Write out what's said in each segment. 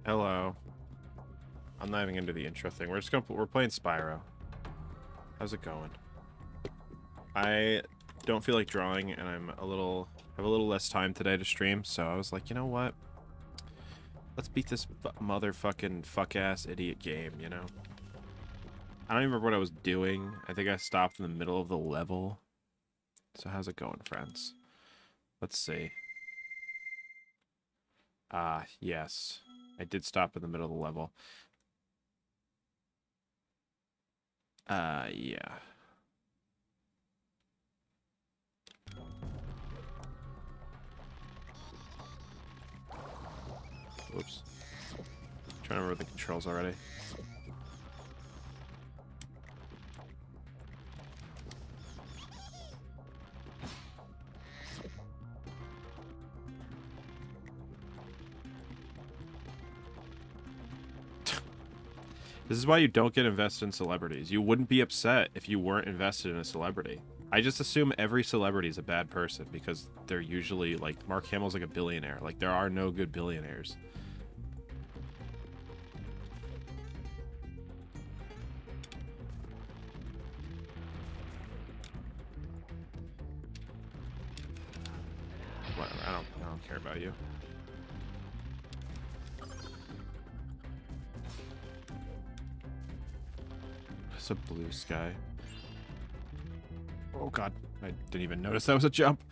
Hello. I'm not even gonna do the intro thing. We're playing Spyro. How's it going? I don't feel like drawing, and have a little less time today to stream, so I was like, you know what? Let's beat this motherfucking fuck-ass idiot game, you know? I don't even remember what I was doing. I think I stopped in the middle of the level. So how's it going, friends? Let's see. Yes. I did stop in the middle of the level. Yeah. Whoops. Trying to remember the controls already. This is why you don't get invested in celebrities. You wouldn't be upset if you weren't invested in a celebrity. I just assume every celebrity is a bad person because they're usually, like, Mark Hamill's like a billionaire. Like, there are no good billionaires. Whatever, I don't care about you. It's a blue sky. Oh god, I didn't even notice that was a jump.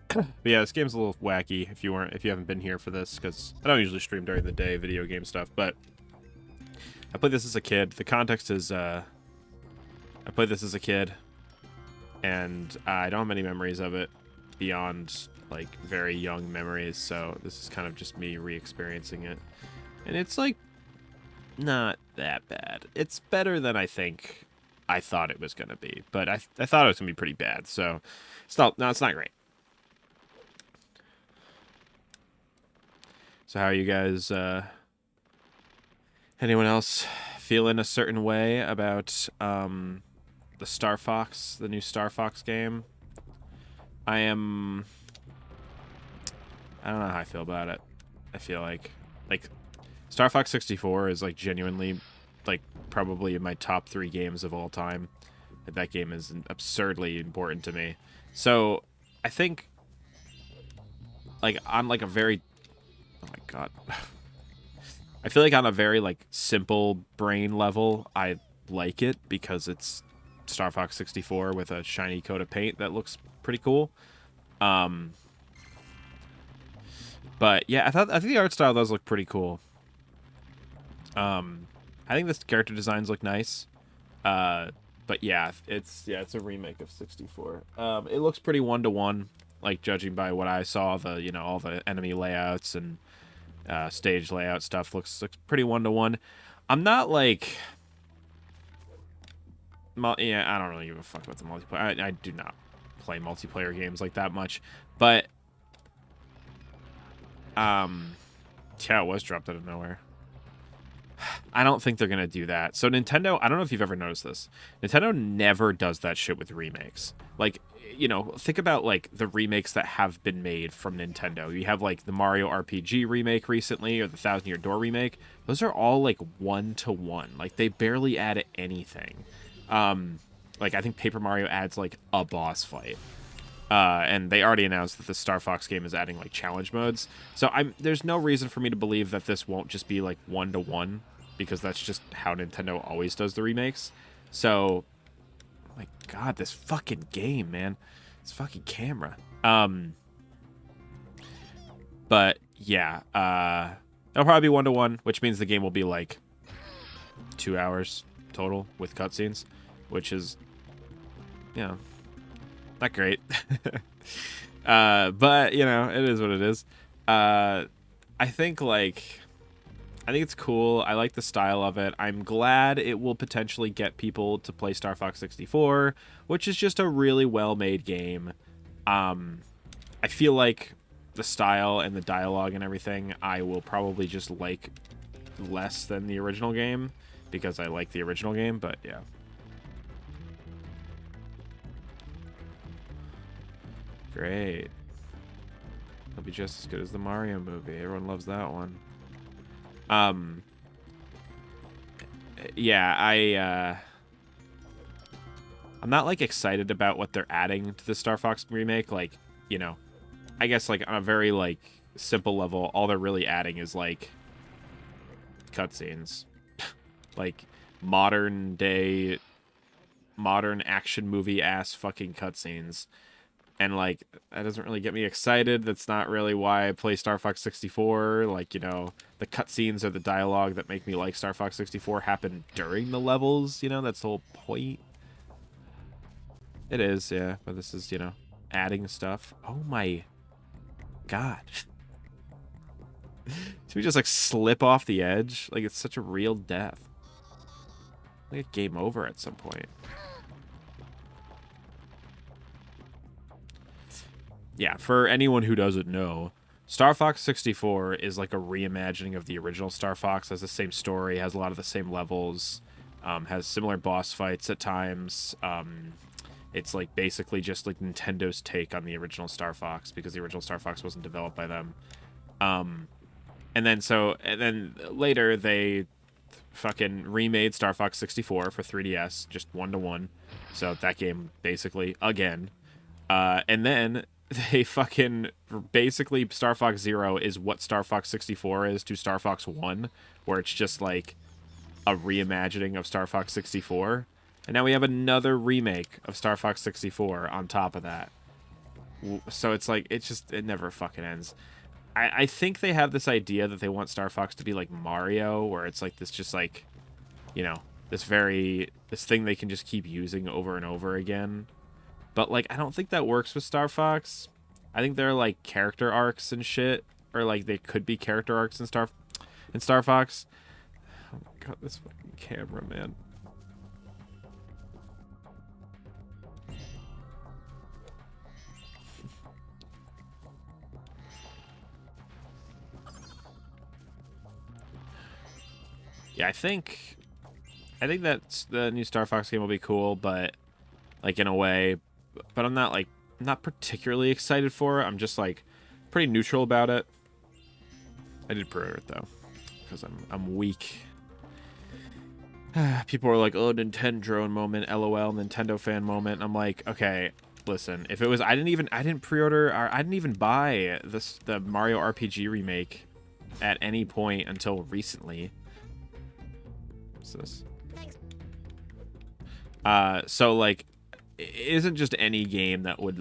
But yeah, this game's a little wacky if you haven't been here for this, because I don't usually stream during the day video game stuff, but I played this as a kid. The context is I played this as a kid, and I don't have many memories of it beyond like very young memories, so this is kind of just me re-experiencing it, and it's like not that bad. It's better than I think I thought it was gonna be, but I thought it was gonna be pretty bad, so it's not great. So how are you guys? Anyone else feeling a certain way about the Star Fox, the new Star Fox game? I don't know how I feel about it. I feel like Star Fox 64 is like genuinely like probably in my top 3 games of all time. That game is absurdly important to me. So I think like on like a very, oh my god. I feel like on a very like simple brain level, I like it because it's Star Fox 64 with a shiny coat of paint that looks pretty cool. But yeah, I think the art style does look pretty cool. I think the character designs look nice. But yeah, it's a remake of 64. It looks pretty one-to-one, like judging by what I saw. All the enemy layouts and stage layout stuff looks pretty one-to-one. I'm not like, I don't really give a fuck about the multiplayer. I do not play multiplayer games like that much, but yeah, it was dropped out of nowhere. I don't think they're going to do that. So Nintendo, I don't know if you've ever noticed this. Nintendo never does that shit with remakes. Like, think about like the remakes that have been made from Nintendo. You have like the Mario RPG remake recently or the Thousand Year Door remake. Those are all like 1-to-1. Like they barely add anything. Like I think Paper Mario adds like a boss fight. And they already announced that the Star Fox game is adding like challenge modes. So there's no reason for me to believe that this won't just be like 1-to-1, because that's just how Nintendo always does the remakes. So, oh my god, this fucking game, man. This fucking camera. But yeah, it'll probably be 1-to-1, which means the game will be like 2 hours total with cutscenes, which is, not great. But it is what it is. I think it's cool. I like the style of it. I'm glad it will potentially get people to play Star Fox 64, which is just a really well-made game. I feel like the style and the dialogue and everything I will probably just like less than the original game because I like the original game, but yeah. Great. It'll be just as good as the Mario movie. Everyone loves that one. Um, yeah, I'm not like excited about what they're adding to the Star Fox remake. Like, you know, I guess like on a very like simple level, all they're really adding is like cutscenes, like modern day, modern action movie ass fucking cutscenes. And like that doesn't really get me excited. That's not really why I play Star Fox 64. Like, you know, the cutscenes or the dialogue that make me like Star Fox 64 happen during the levels, you know, that's the whole point. It is, yeah, but this is, you know, adding stuff. Oh my god. Should we just like slip off the edge? Like it's such a real death. Like a game over at some point. Yeah, for anyone who doesn't know, Star Fox 64 is like a reimagining of the original Star Fox. Has the same story, has a lot of the same levels, has similar boss fights at times. It's like basically just like Nintendo's take on the original Star Fox because the original Star Fox wasn't developed by them. And then later they fucking remade Star Fox 64 for 3DS, just 1-to-1. So that game basically again. And then they fucking basically Star Fox Zero is what Star Fox 64 is to Star Fox 1, where it's just like a reimagining of Star Fox 64. And now we have another remake of Star Fox 64 on top of that. So it's like, it never fucking ends. I think they have this idea that they want Star Fox to be like Mario, where it's like this just like, you know, this thing they can just keep using over and over again. But like, I don't think that works with Star Fox. I think there are like character arcs and shit, or like they could be character arcs in Star Fox. Oh my god, this fucking camera, man. Yeah, I think that the new Star Fox game will be cool, but like in a way, but I'm not particularly excited for it. I'm just like pretty neutral about it. I did pre-order it though, because I'm weak. People are like, "Oh, Nintendo drone moment, LOL, Nintendo fan moment." I'm like, okay, listen. If it was, I didn't pre-order, or I didn't even buy the Mario RPG remake at any point until recently. What's this? So like, it isn't just any game that would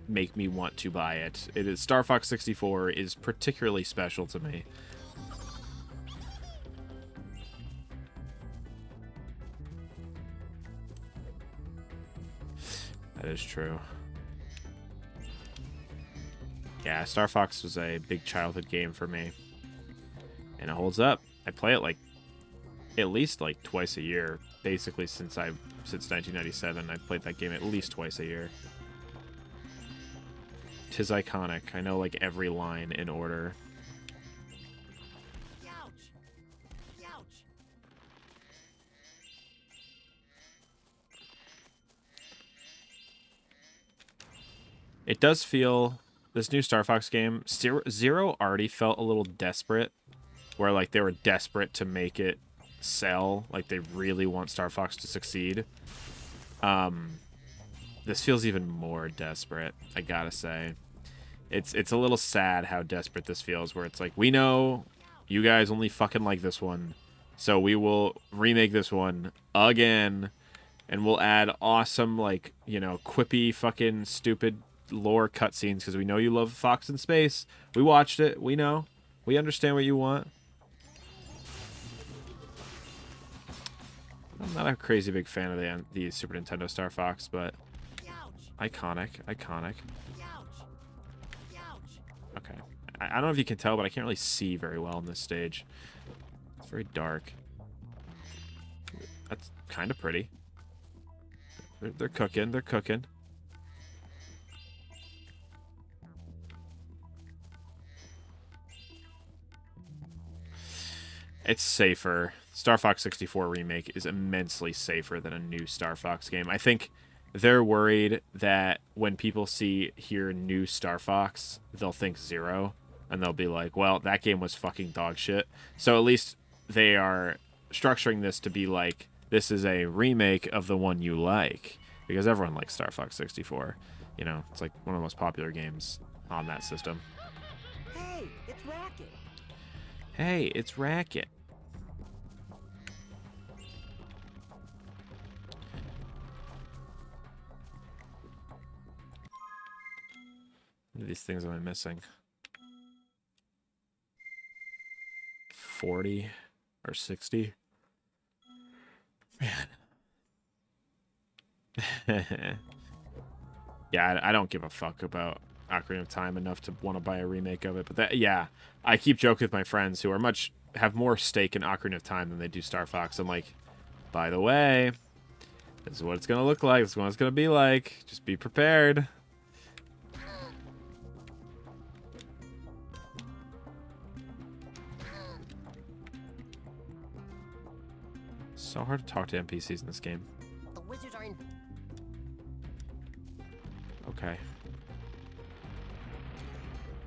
make me want to buy it. It is Star Fox 64 is particularly special to me. That is true. Yeah, Star Fox was a big childhood game for me. And it holds up. I play it like at least like twice a year. Basically since 1997, I've played that game at least twice a year. 'Tis iconic. I know like every line in order. It does feel, this new Star Fox game, Zero already felt a little desperate, where like they were desperate to make it sell, like they really want Star Fox to succeed. This feels even more desperate, I gotta say. It's a little sad how desperate this feels, where it's like, we know you guys only fucking like this one, so we will remake this one again, and we'll add awesome, like, you know, quippy fucking stupid lore cutscenes, because we know you love Fox in Space. We watched it. We know. We understand what you want. I'm not a crazy big fan of the Super Nintendo Star Fox, but iconic. Okay. I don't know if you can tell, but I can't really see very well on this stage. It's very dark. That's kind of pretty. They're cooking. They're cooking. It's safer. Star Fox 64 Remake is immensely safer than a new Star Fox game. I think they're worried that when people hear new Star Fox, they'll think Zero. and they'll be like, well, that game was fucking dog shit. So at least they are structuring this to be like, this is a remake of the one you like, because everyone likes Star Fox 64. You know, it's like one of the most popular games on that system. Hey, it's Racket. Hey, it's Racket. What are these things am I missing? 40 or 60? Man. Yeah, I don't give a fuck about Ocarina of Time enough to want to buy a remake of it. But that, yeah, I keep joking with my friends who are have more stake in Ocarina of Time than they do Star Fox. I'm like, by the way, this is what it's gonna look like. This is what it's gonna be like. Just be prepared. So hard to talk to NPCs in this game. The wizards are in. Okay.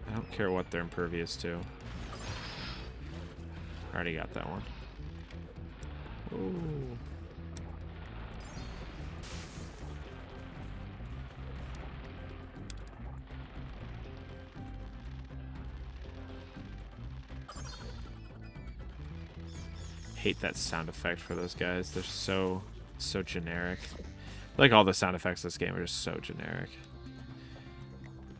I don't care what they're impervious to. Already got that one. Ooh. Hate that sound effect for those guys. They're so generic. Like all the sound effects in this game are just so generic.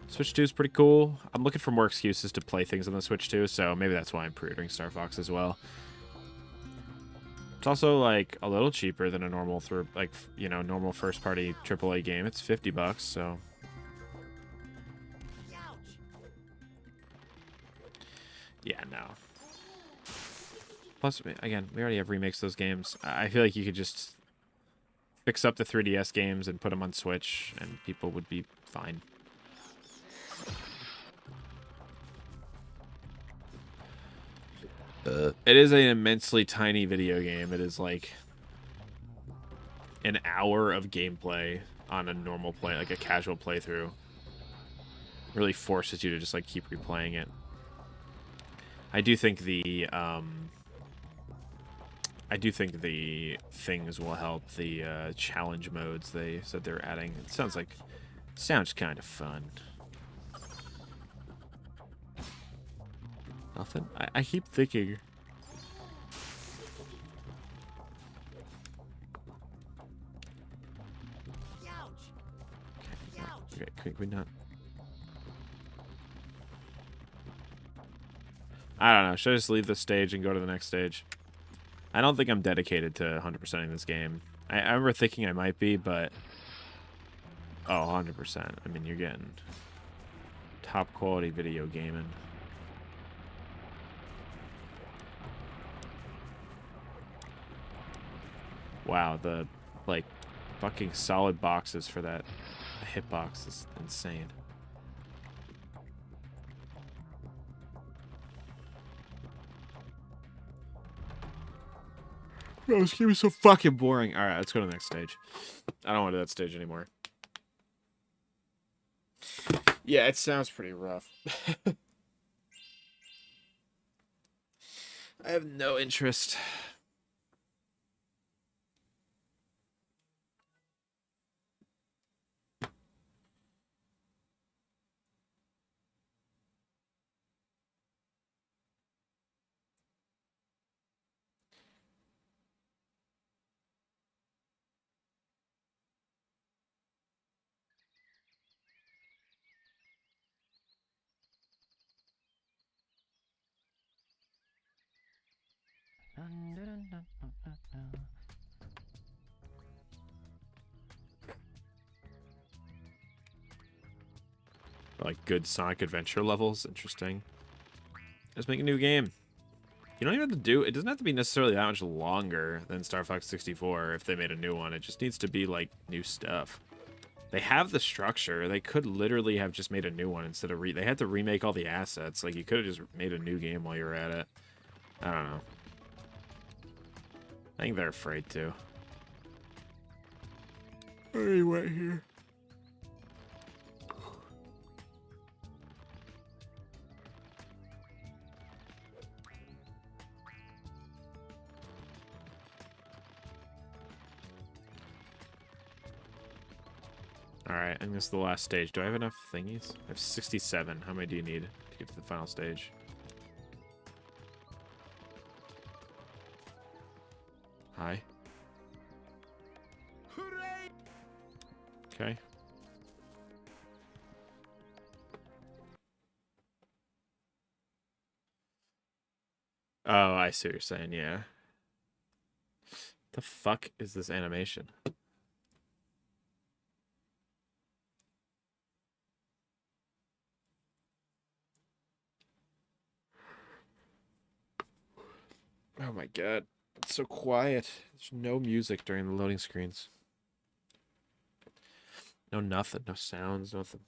Switch 2 is pretty cool. I'm looking for more excuses to play things on the Switch 2, so maybe that's why I'm pre-ordering Star Fox as well. It's also like a little cheaper than a normal normal first-party AAA game. It's $50, so yeah, no. Plus, again, we already have remakes of those games. I feel like you could just fix up the 3DS games and put them on Switch, and people would be fine. It is an immensely tiny video game. It is like an hour of gameplay on a normal play, like a casual playthrough. Really forces you to just like keep replaying it. I do think the things will help. The challenge modes they said they're adding. It sounds kind of fun. Nothing. I keep thinking. Okay, can we not? I don't know. Should I just leave this stage and go to the next stage? I don't think I'm dedicated to 100%ing this game. I remember thinking I might be, but... Oh, 100%. I mean, you're getting top quality video gaming. Wow, the, like, fucking solid boxes for that hitbox is insane. Bro, this game is so fucking boring. Alright, let's go to the next stage. I don't want to do that stage anymore. Yeah, it sounds pretty rough. I have no interest. Like good Sonic Adventure levels. Interesting. Let's make a new game. You don't even have to do... It doesn't have to be necessarily that much longer than Star Fox 64 if they made a new one. It just needs to be, like, new stuff. They have the structure. They could literally have just made a new one instead of... They had to remake all the assets. Like, you could have just made a new game while you were at it. I don't know. I think they're afraid to. Very wet here. Alright, and this is the last stage. Do I have enough thingies? I have 67. How many do you need to get to the final stage? Hi. Hooray! Okay. Oh, I see what you're saying, yeah. The fuck is this animation? Oh my god. It's so quiet. There's no music during the loading screens. No nothing. No sounds, nothing.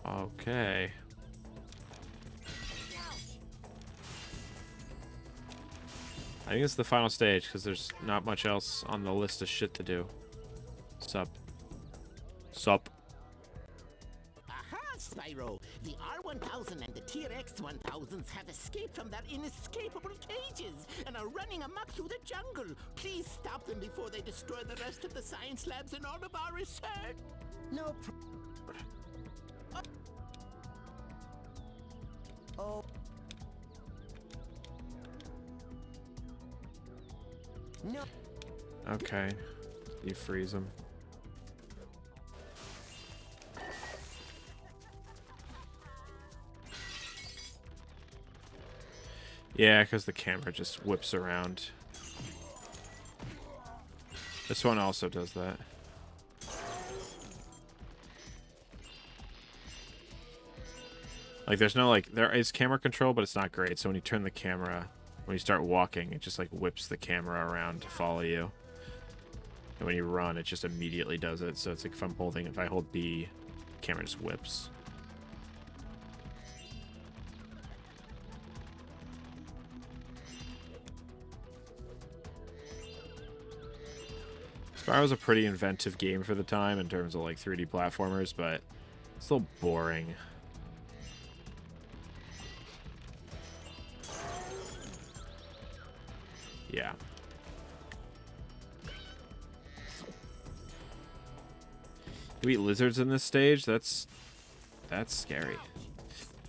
Okay. I think it's the final stage because there's not much else on the list of shit to do. Sup. Sup. Aha, Spyro! The R1000 and the TRX-1000s have escaped from their inescapable cages and are running amok through the jungle. Please stop them before they destroy the rest of the science labs and all of our research. No. Oh. No. Okay. You freeze them. Yeah, because the camera just whips around. This one also does that. Like, there's no, like, there is camera control, but it's not great. So when you turn the camera, when you start walking, it just, like, whips the camera around to follow you. And when you run, it just immediately does it. So it's like if I hold B, the camera just whips. Spyro's a pretty inventive game for the time in terms of, like, 3D platformers, but it's a little boring. Yeah. You eat lizards in this stage? That's scary.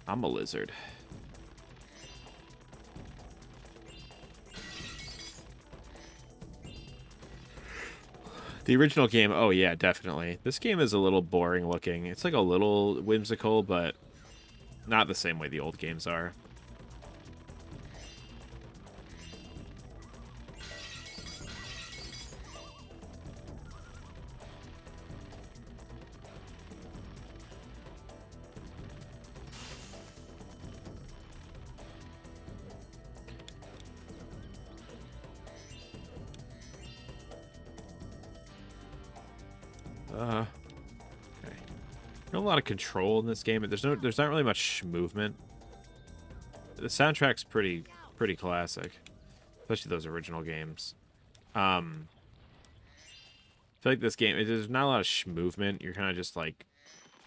I'm a lizard. The original game, oh yeah, definitely. This game is a little boring looking. It's like a little whimsical, but not the same way the old games are. Okay. Not a lot of control in this game. There's not really much movement. The soundtrack's pretty classic, especially those original games. I feel like this game, there's not a lot of movement. You're kind of just like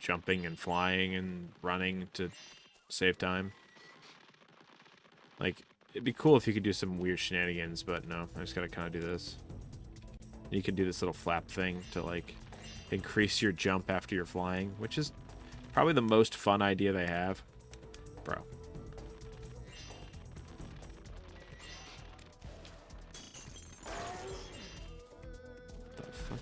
jumping and flying and running to save time. Like, it'd be cool if you could do some weird shenanigans, but no, I just gotta kind of do this. You can do this little flap thing to, like, increase your jump after you're flying, which is probably the most fun idea they have. Bro. The fuck?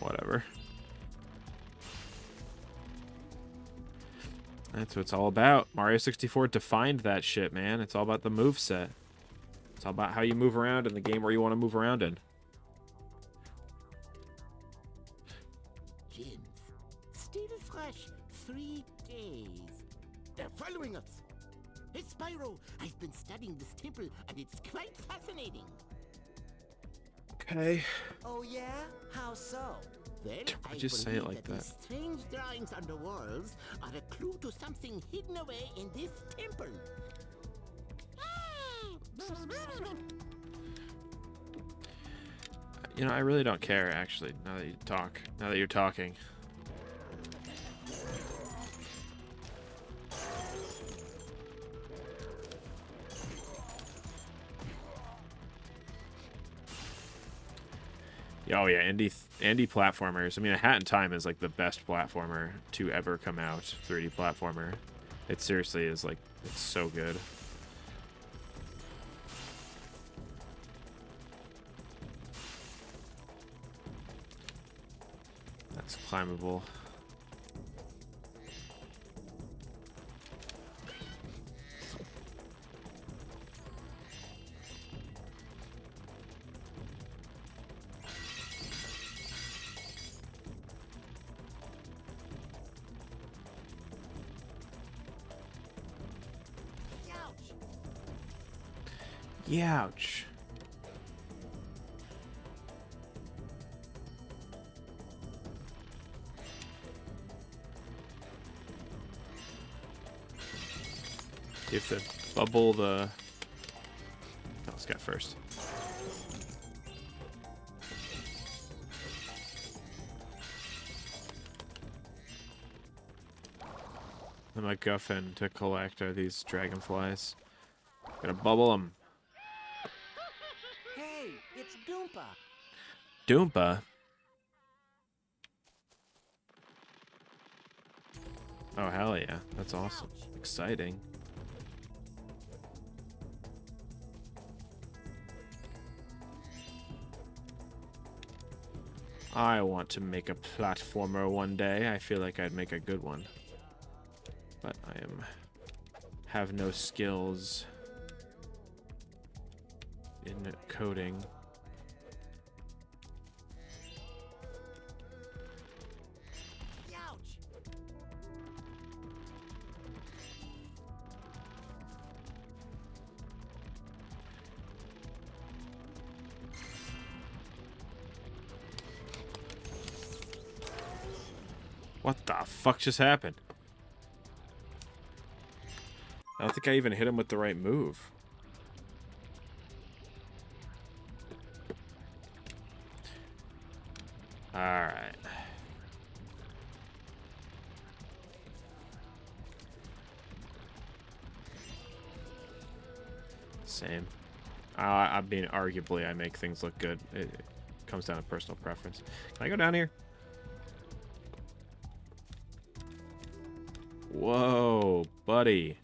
Whatever. That's what it's all about. Mario 64 defined that shit, man. It's all about the move set. It's all about how you move around in the game where you want to move around in. Gems. Stay fresh 3 days. They're following us. Hey, Spyro, I've been studying this temple, and it's quite fascinating. Okay. Oh yeah? How so? Well, I just say it like that. These strange drawings on the walls are a clue to something hidden away in this temple. You know, I really don't care, actually, now that you talk. Now that you're talking. Oh yeah, indie platformers. I mean, A Hat in Time is like the best platformer to ever come out. 3D platformer. It seriously is like, it's so good. That's climbable. Youch. You have to bubble the... Oh, let's get first. The MacGuffin to collect are these dragonflies. Gotta bubble them. Hey, it's Doompa. Doompa? Oh, hell yeah. That's awesome. Exciting. I want to make a platformer one day. I feel like I'd make a good one. But I have no skills in coding. What the fuck just happened? I don't think I even hit him with the right move. Alright. Same. I mean, arguably, I make things look good. It comes down to personal preference. Can I go down here? Whoa, buddy.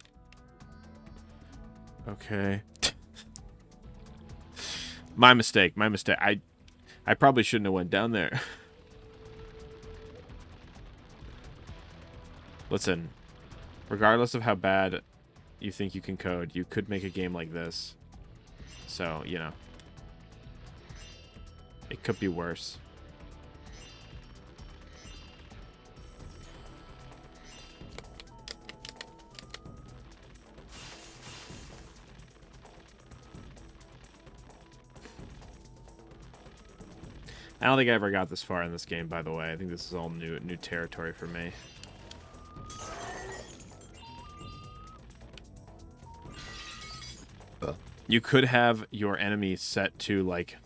Okay. My mistake. My mistake. I probably shouldn't have went down there. Listen, regardless of how bad you think you can code, you could make a game like this. So, you know. It could be worse. I don't think I ever got this far in this game, by the way. I think this is all new territory for me. You could have your enemy set to, like,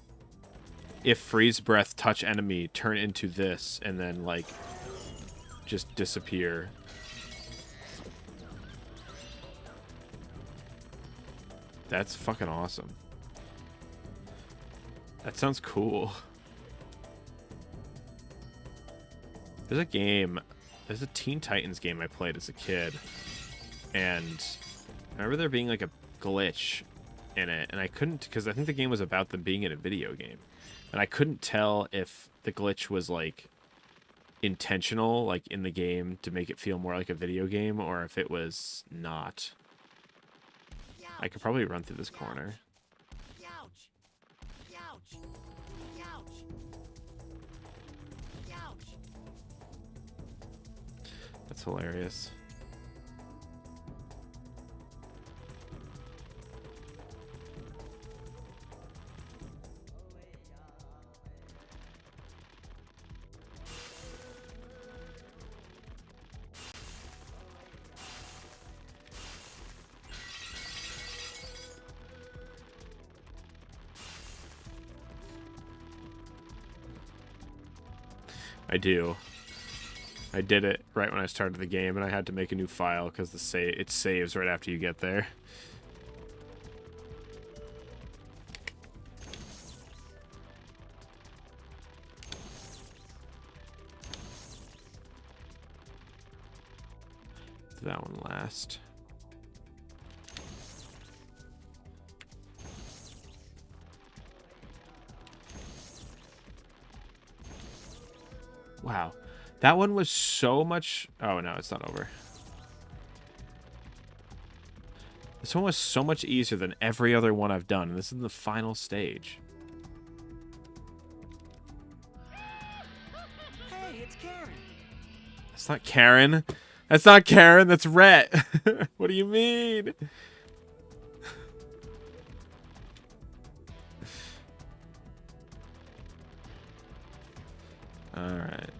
if freeze breath touch enemy, turn into this, and then, like, just disappear. That's fucking awesome. That sounds cool. There's a game, there's a Teen Titans game I played as a kid, and I remember there being like a glitch in it, and I couldn't, because I think the game was about them being in a video game, and I couldn't tell if the glitch was like intentional, like in the game to make it feel more like a video game, or if it was not. I could probably run through this corner. That's hilarious. I do. I did it right when I started the game, and I had to make a new file because it saves right after you get there. That one last. Wow. That one was so much... Oh, no, it's not over. This one was so much easier than every other one I've done. This is the final stage. Hey, it's Karen. That's not Karen. That's not Karen. That's Rhett. What do you mean? Alright.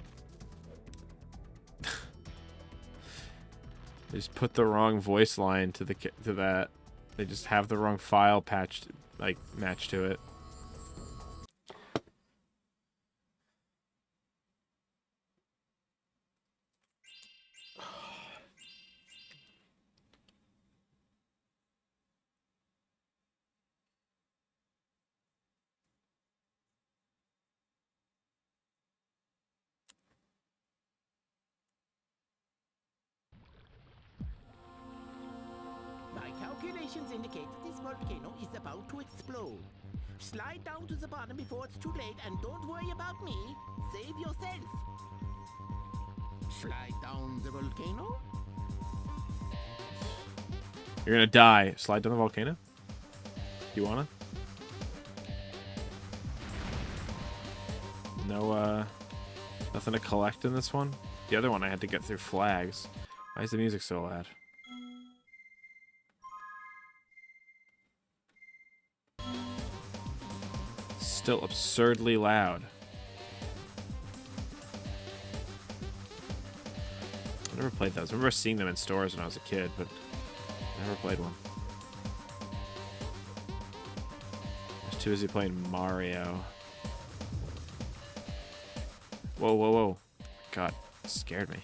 They just put the wrong voice line to that. They just have the wrong file patched, like, matched to it. My calculations indicate that this volcano is about to explode. Slide down to the bottom before it's too late, and don't worry about me. Save yourself. Slide down the volcano? You're gonna die. Slide down the volcano? You wanna? No, nothing to collect in this one? The other one I had to get through flags. Why is the music so loud? Still absurdly loud. I never played those. I remember seeing them in stores when I was a kid, but I never played one. I was too busy playing Mario. Whoa, whoa, whoa. God, it scared me.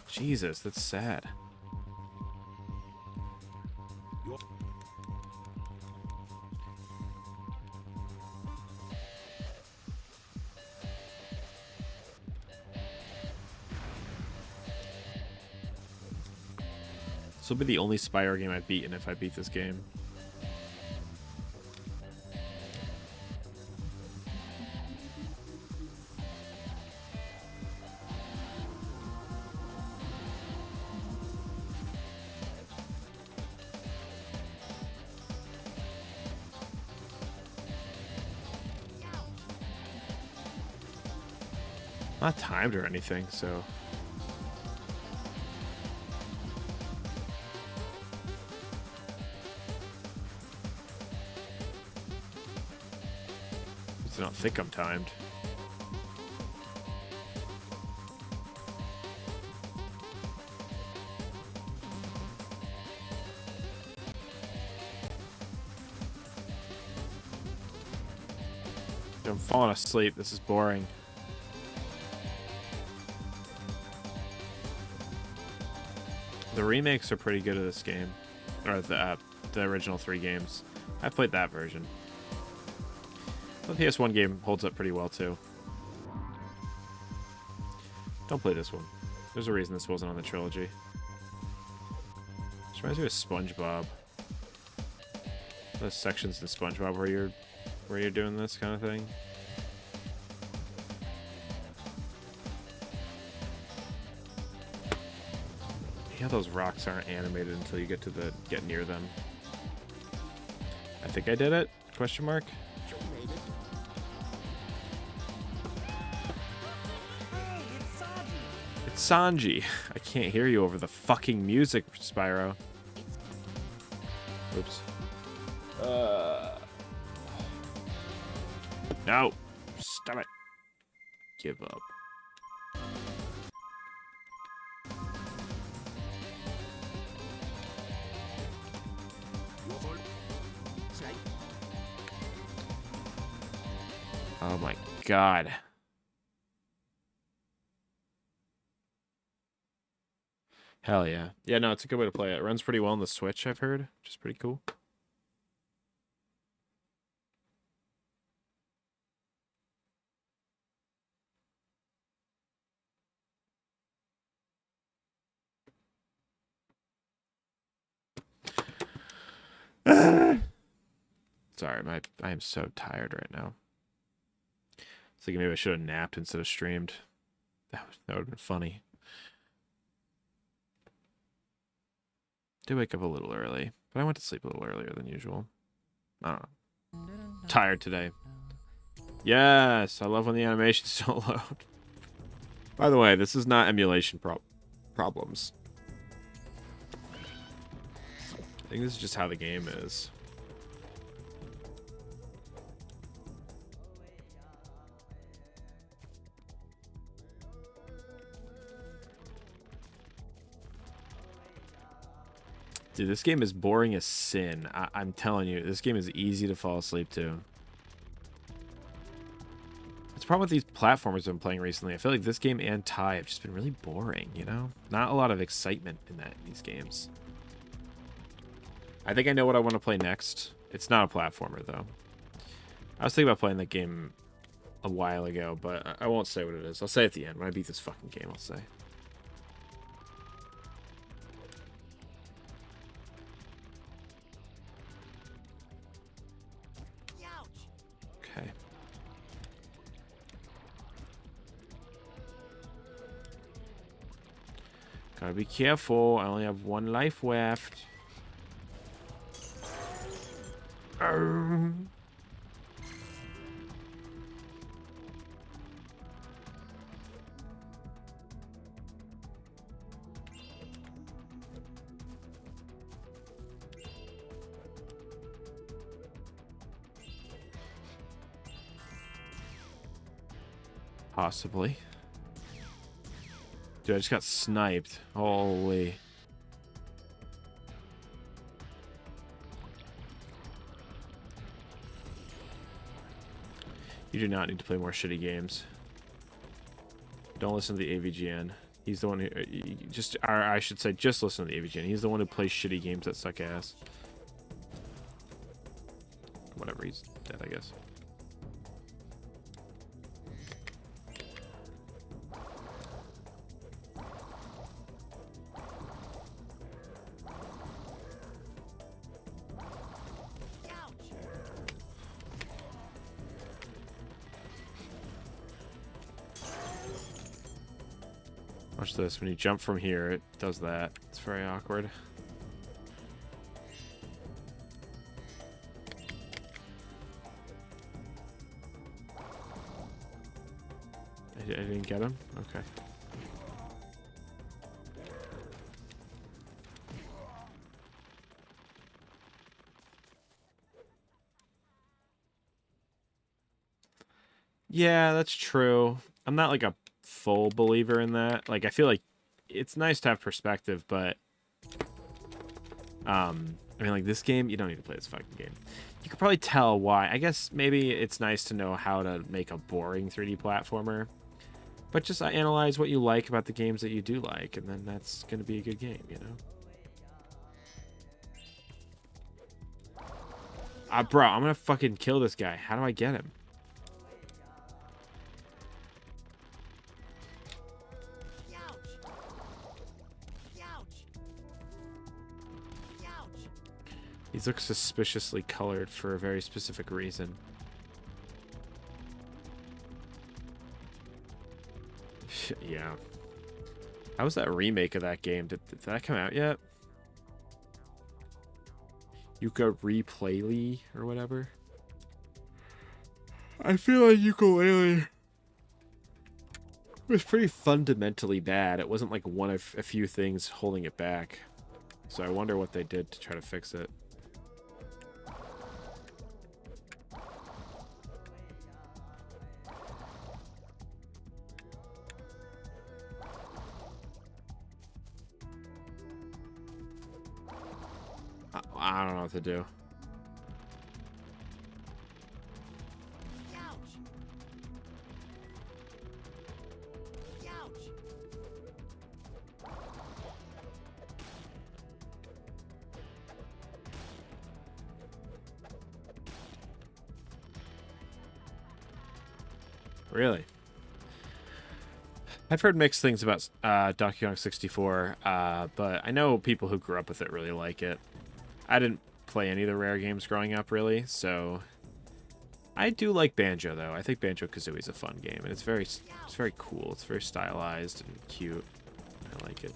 Jesus, that's sad. This will be the only Spyro game I've beaten if I beat this game. Not timed or anything, so... I don't think I'm timed. I'm falling asleep. This is boring. The remakes are pretty good at this game, or the original 3 games. I played that version. The PS1 game holds up pretty well too. Don't play this one. There's a reason this wasn't on the trilogy. This reminds me of SpongeBob. Those sections in SpongeBob where you're doing this kind of thing. Yeah, those rocks aren't animated until you get near them. I think I did it? Question mark? Sanji. I can't hear you over the fucking music, Spyro. Oops. No. Stop it. Give up. Oh my god. Hell yeah. Yeah, no, it's a good way to play it. It runs pretty well on the Switch, I've heard, which is pretty cool. Sorry, I am so tired right now. It's like maybe I should have napped instead of streamed. That would have been funny. Did wake up a little early, but I went to sleep a little earlier than usual. I don't know. Tired today. Yes, I love when the animations don't load. By the way, this is not emulation problems. I think this is just how the game is. Dude, this game is boring as sin. I'm telling you, this game is easy to fall asleep to. It's the problem with these platformers I've been playing recently. I feel like this game and Tai have just been really boring, you know? Not a lot of excitement in these games. I think I know what I want to play next. It's not a platformer, though. I was thinking about playing that game a while ago, but I won't say what it is. I'll say at the end. When I beat this fucking game, I'll say. Okay. Gotta be careful. I only have one life left. Possibly. Dude, I just got sniped. Holy. You do not need to play more shitty games. Don't listen to the AVGN. He's the one who... or I should say, just listen to the AVGN. He's the one who plays shitty games that suck ass. Whatever, he's dead, I guess. Watch this. When you jump from here, it does that. It's very awkward. I didn't get him? Okay. Yeah, that's true. I'm not like a full believer in that. Like, I feel like it's nice to have perspective, but I mean, like, this game, you don't need to play this fucking game. You could probably tell why. I guess maybe it's nice to know how to make a boring 3D platformer, but just analyze what you like about the games that you do like, and then that's gonna be a good game, you know? Bro, I'm gonna fucking kill this guy. How do I get him? These look suspiciously colored for a very specific reason. Yeah. How was that remake of that game? Did that come out yet? Yuka Replay or whatever? I feel like Ukulele was pretty fundamentally bad. It wasn't like one of a few things holding it back. So I wonder what they did to try to fix it. I don't know what to do. Really? I've heard mixed things about Donkey Kong 64, but I know people who grew up with it really like it. I didn't play any of the Rare games growing up, really, so I do like Banjo, though. I think Banjo-Kazooie is a fun game, and it's very cool. It's very stylized and cute. I like it.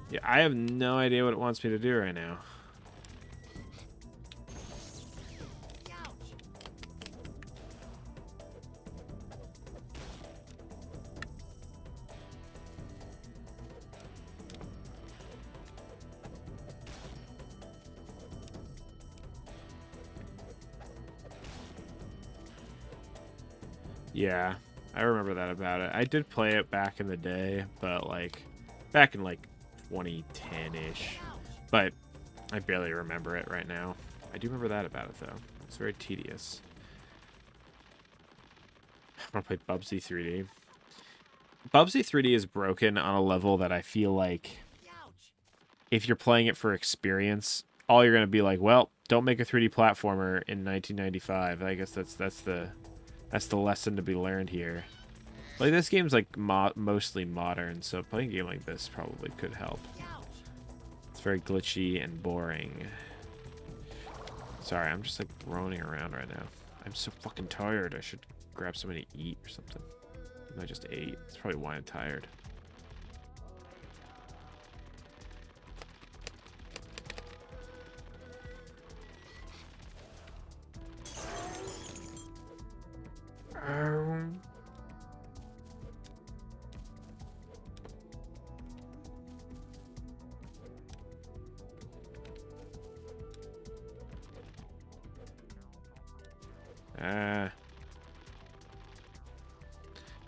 Yeah, I have no idea what it wants me to do right now. Yeah, I remember that about it. I did play it back in the day, but like back in like 2010-ish. But I barely remember it right now. I do remember that about it though. It's very tedious. I want to play Bubsy 3D. Bubsy 3D is broken on a level that I feel like if you're playing it for experience, all you're going to be like, well, don't make a 3D platformer in 1995. I guess that's the lesson to be learned here. Like, this game's like mostly modern, so playing a game like this probably could help. It's very glitchy and boring. Sorry, I'm just like groaning around right now. I'm so fucking tired. I should grab something to eat or something. I just ate. That's probably why I'm tired.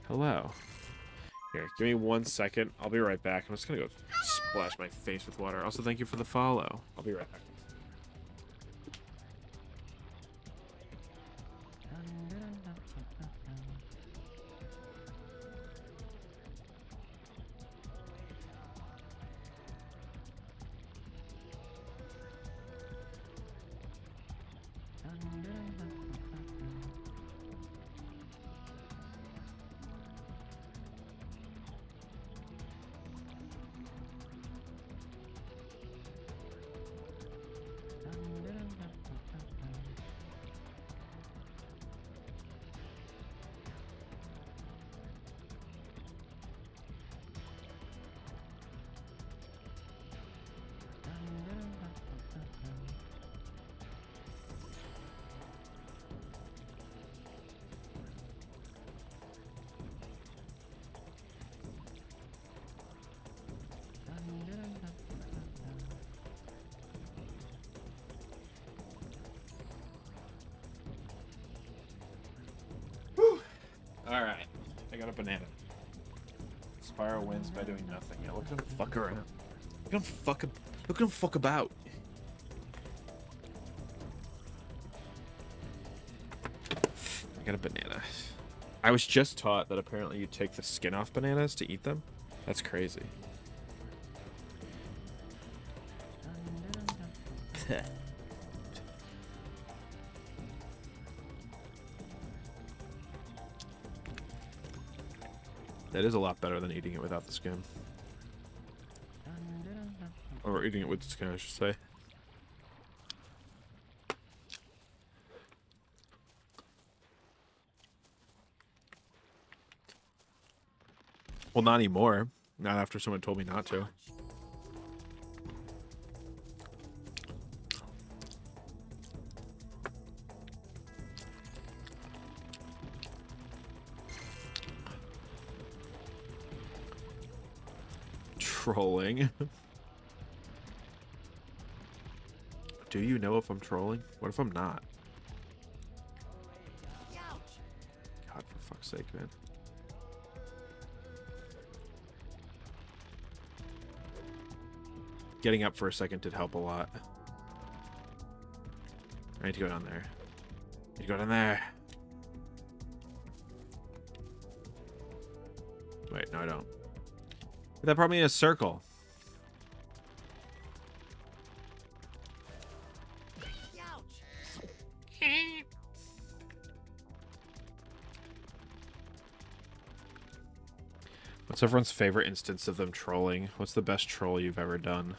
Hello. Here, give me 1 second. I'll be right back. I'm just gonna go splash my face with water. Also, thank you for the follow. I'll be right back. Alright, I got a banana. Spyro wins by doing nothing. Yeah, look at him fuck around. Look at him fuck about. I got a banana. I was just taught that apparently you take the skin off bananas to eat them. That's crazy. That is a lot better than eating it without the skin. Or eating it with the skin, I should say. Well, not anymore. Not after someone told me not to. Trolling. Do you know if I'm trolling? What if I'm not? God, for fuck's sake, man. Getting up for a second did help a lot. I need to go down there. I need to go down there. Wait, no, I don't. That brought me in a circle. What's everyone's favorite instance of them trolling? What's the best troll you've ever done?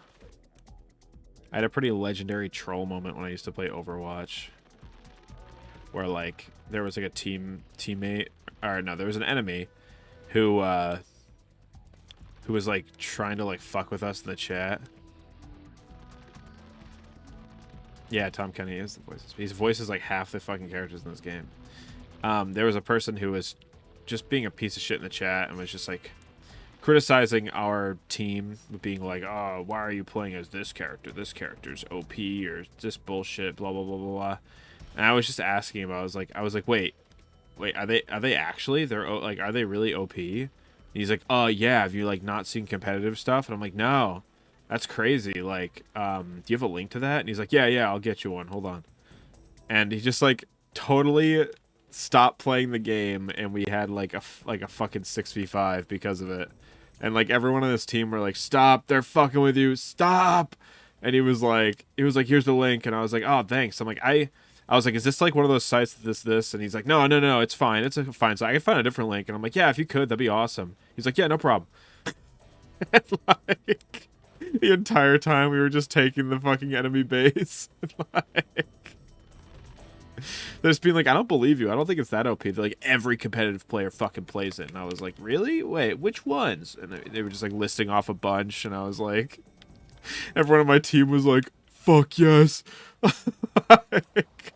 I had a pretty legendary troll moment when I used to play Overwatch. Where, like, there was, like, a teammate... Or, no, there was an enemy who was, like, trying to, like, fuck with us in the chat. Yeah, Tom Kenny is the voice. He voices, like, half the fucking characters in this game. There was a person who was just being a piece of shit in the chat and was just, like, criticizing our team, being like, oh, why are you playing as this character? This character's OP, or this bullshit, blah, blah, blah, blah, blah. And I was just asking him, I was like, wait, are they actually? Are they really OP? And he's like, oh, yeah, have you, like, not seen competitive stuff? And I'm like, no, that's crazy. Like, do you have a link to that? And he's like, yeah, I'll get you one. Hold on. And he just, like, totally stopped playing the game, and we had, like, a fucking 6v5 because of it. And, like, everyone on this team were like, stop, they're fucking with you, stop! And he was like, here's the link, and I was like, oh, thanks. I'm like, I was like, is this, like, one of those sites this? And he's like, no, it's fine, it's fine. So I can find a different link. And I'm like, yeah, if you could, that'd be awesome. He's like, yeah, no problem. And, like, the entire time we were just taking the fucking enemy base. Like, there's being like, I don't believe you. I don't think it's that OP. They're like, every competitive player fucking plays it. And I was like, really? Wait, which ones? And they were just like listing off a bunch. And I was like, everyone on my team was like, fuck yes. Like,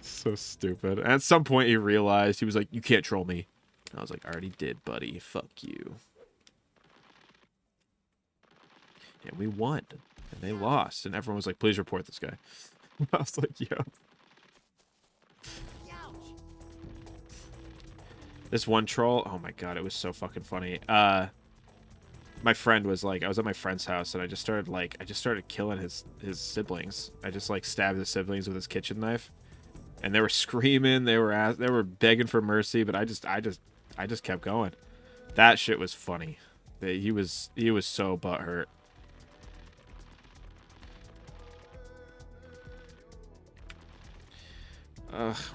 so stupid. And at some point he realized, he was like, you can't troll me. And I was like, I already did, buddy. Fuck you. And we won. And they lost. And everyone was like, please report this guy. I was like, yo. This one troll, oh my god, it was so fucking funny. My friend was like, I was at my friend's house, and I just started killing his siblings. I just, like, stabbed his siblings with his kitchen knife. And they were screaming, they were begging for mercy, but I just kept going. That shit was funny. He was so butthurt.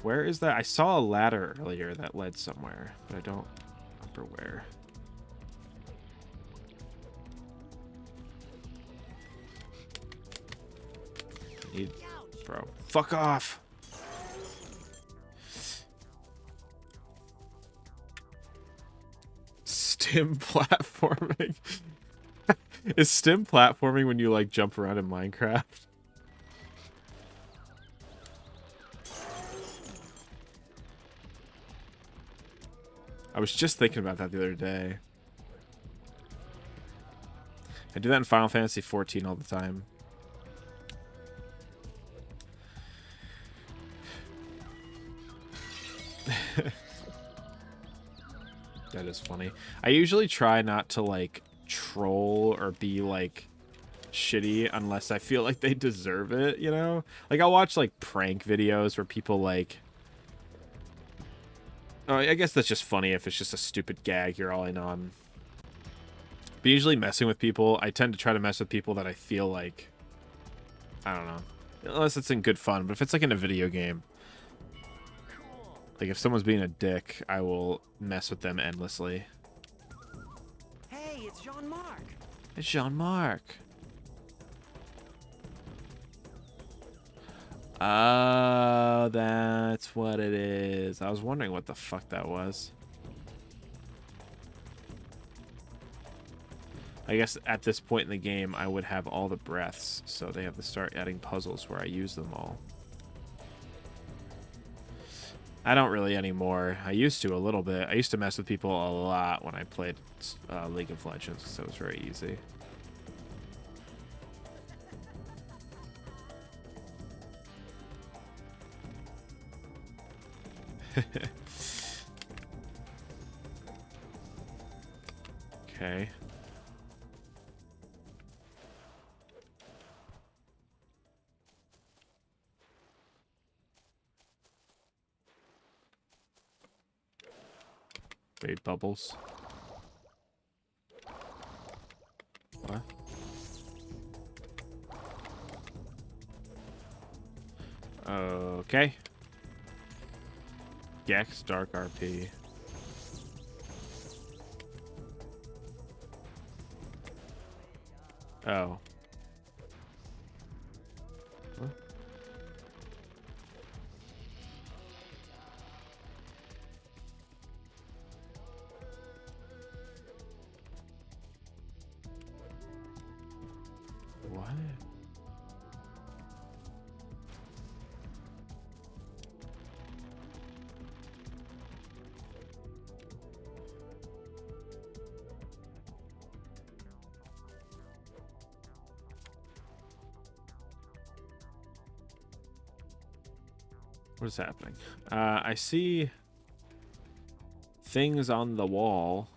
Where is that? I saw a ladder earlier that led somewhere, but I don't remember where. Bro, fuck off. Stim platforming. Is stim platforming when you, like, jump around in Minecraft? I was just thinking about that the other day. I do that in Final Fantasy XIV all the time. That is funny. I usually try not to, like, troll or be, like, shitty unless I feel like they deserve it, you know? Like, I'll watch, like, prank videos where people, like... Oh, I guess that's just funny if it's just a stupid gag you're all in on. But usually messing with people, I tend to try to mess with people that I feel like... I don't know. Unless it's in good fun, but if it's like in a video game... Like if someone's being a dick, I will mess with them endlessly. Hey, it's Jean-Marc. It's Jean-Marc. Oh, that's what it is. I was wondering what the fuck that was. I guess at this point in the game, I would have all the breaths, so they have to start adding puzzles where I use them all. I don't really anymore. I used to a little bit. I used to mess with people a lot when I played League of Legends, so it was very easy. Okay. Wait, bubbles. What? Okay. Gex, Dark RP. Oh. Huh? What? What is happening? I see things on the wall.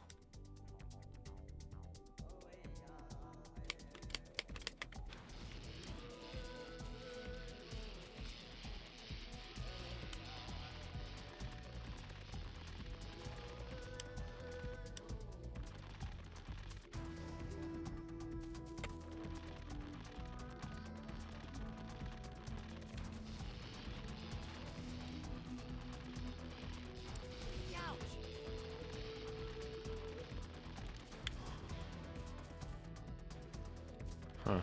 Huh.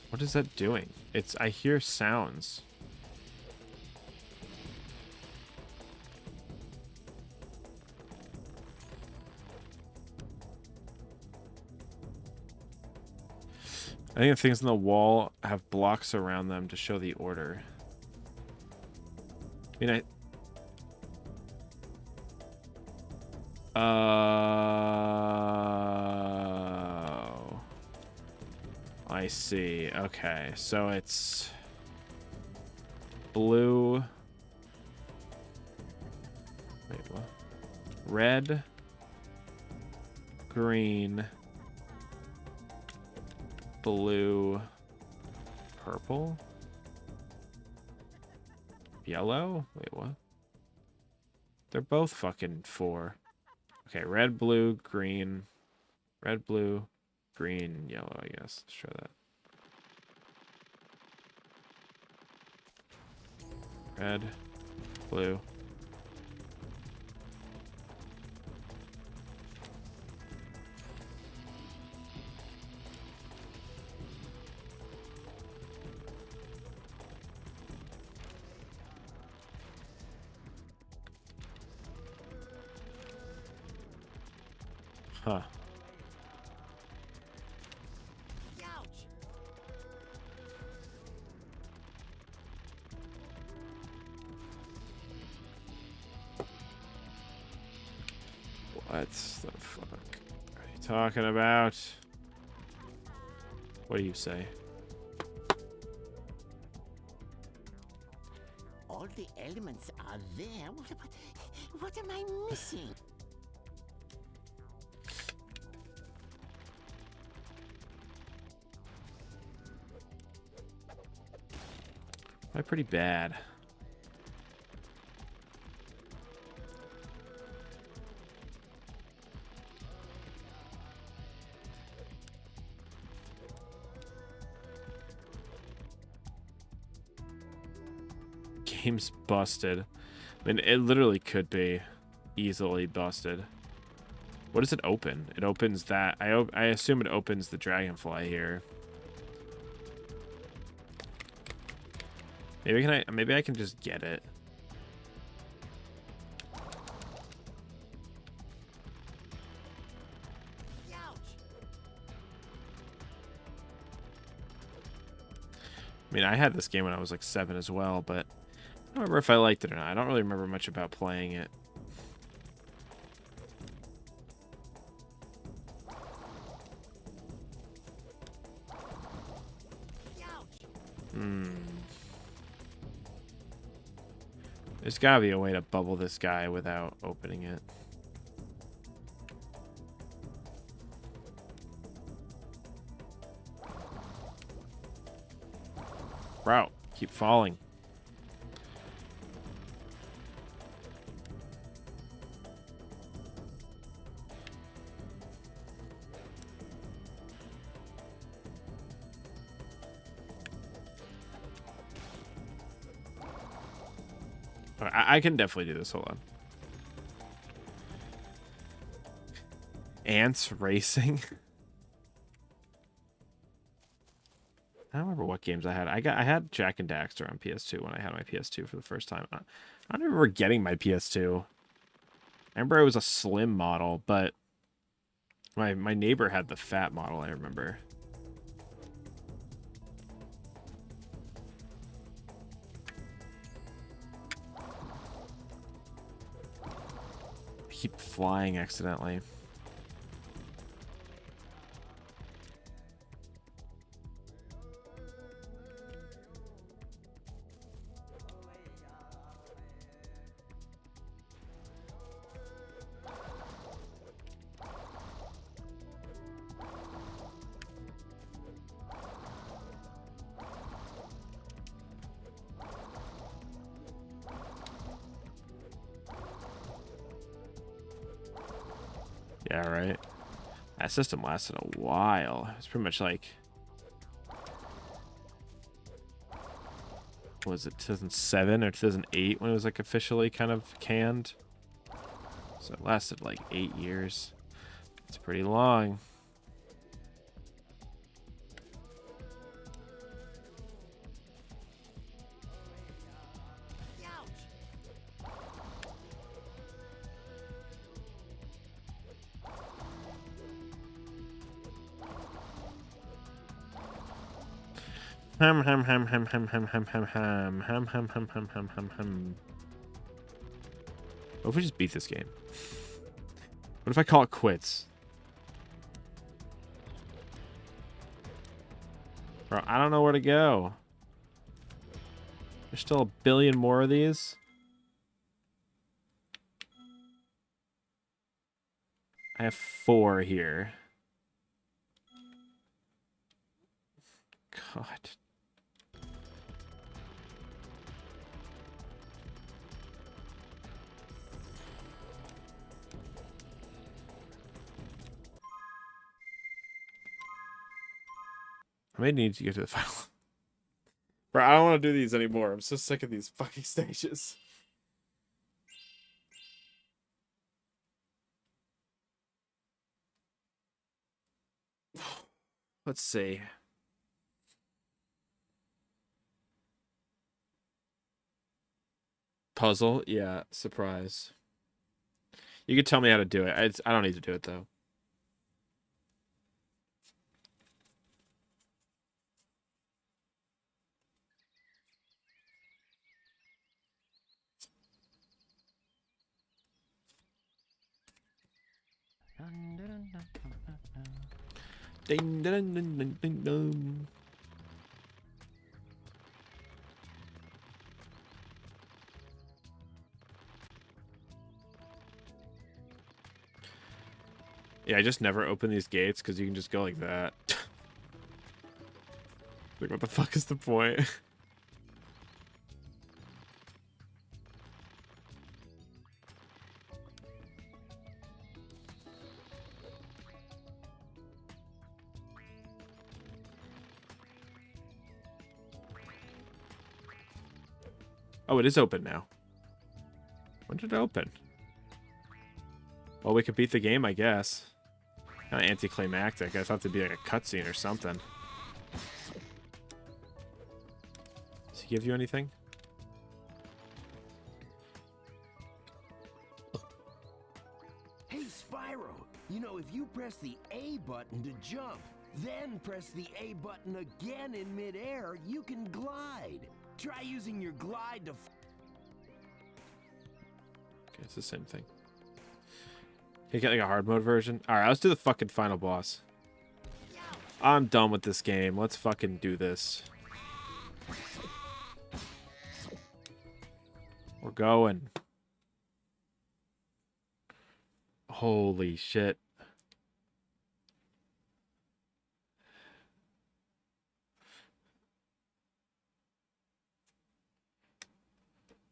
What is that doing? I hear sounds. I think the things on the wall have blocks around them to show the order. I mean, oh, I see. Okay, so it's blue. Wait, what? Red, green, blue, purple, yellow. Wait, what? They're both fucking 4. Okay, red, blue, green, red, blue, green, yellow. I guess. Let's try that. Red, blue. Huh. What the fuck are you talking about? What do you say? All the elements are there. What am I missing? Probably pretty bad. Game's busted. I mean, it literally could be easily busted. What does it open? It opens that. I assume it opens the Dragonfly here. Maybe I can just get it. I mean, I had this game when I was like 7 as well, but I don't remember if I liked it or not. I don't really remember much about playing it. There's gotta be a way to bubble this guy without opening it. Bro, keep falling. I can definitely do this. Hold on. Ants racing. I don't remember what games I had. I had Jack and Daxter on PS2 when I had my PS2 for the first time. I don't remember getting my PS2. I remember it was a slim model, but my neighbor had the fat model, I remember. Keep flying accidentally. Yeah, right. That system lasted a while. It's pretty much like, what was it 2007 or 2008 when it was like officially kind of canned? So it lasted like 8 years. It's pretty long. Hum hum hum hum hum hum hum hum hum hum hum hum hum hum hum hum. What if we just beat this game? What if I call it quits? Bro, I don't know where to go. There's still a billion more of these. I have 4 here. God. I may need to get to the final. Bro, I don't want to do these anymore. I'm so sick of these fucking stages. Let's see. Puzzle? Yeah, surprise. You could tell me how to do it. I don't need to do it, though. Ding, ding, ding, ding, ding, ding. Yeah, I just never open these gates because you can just go like that. Like, what the fuck is the point? Oh, it is open now. When did it open? Well, we could beat the game, I guess. Kind of anticlimactic. I thought there'd be like a cutscene or something. Does he give you anything? Hey, Spyro, you know, if you press the A button to jump, then press the A button again in midair, you can glide. Try using your glide to... Okay, it's the same thing. Can you get like a hard mode version? Alright, let's do the fucking final boss. I'm done with this game. Let's fucking do this. We're going. Holy shit.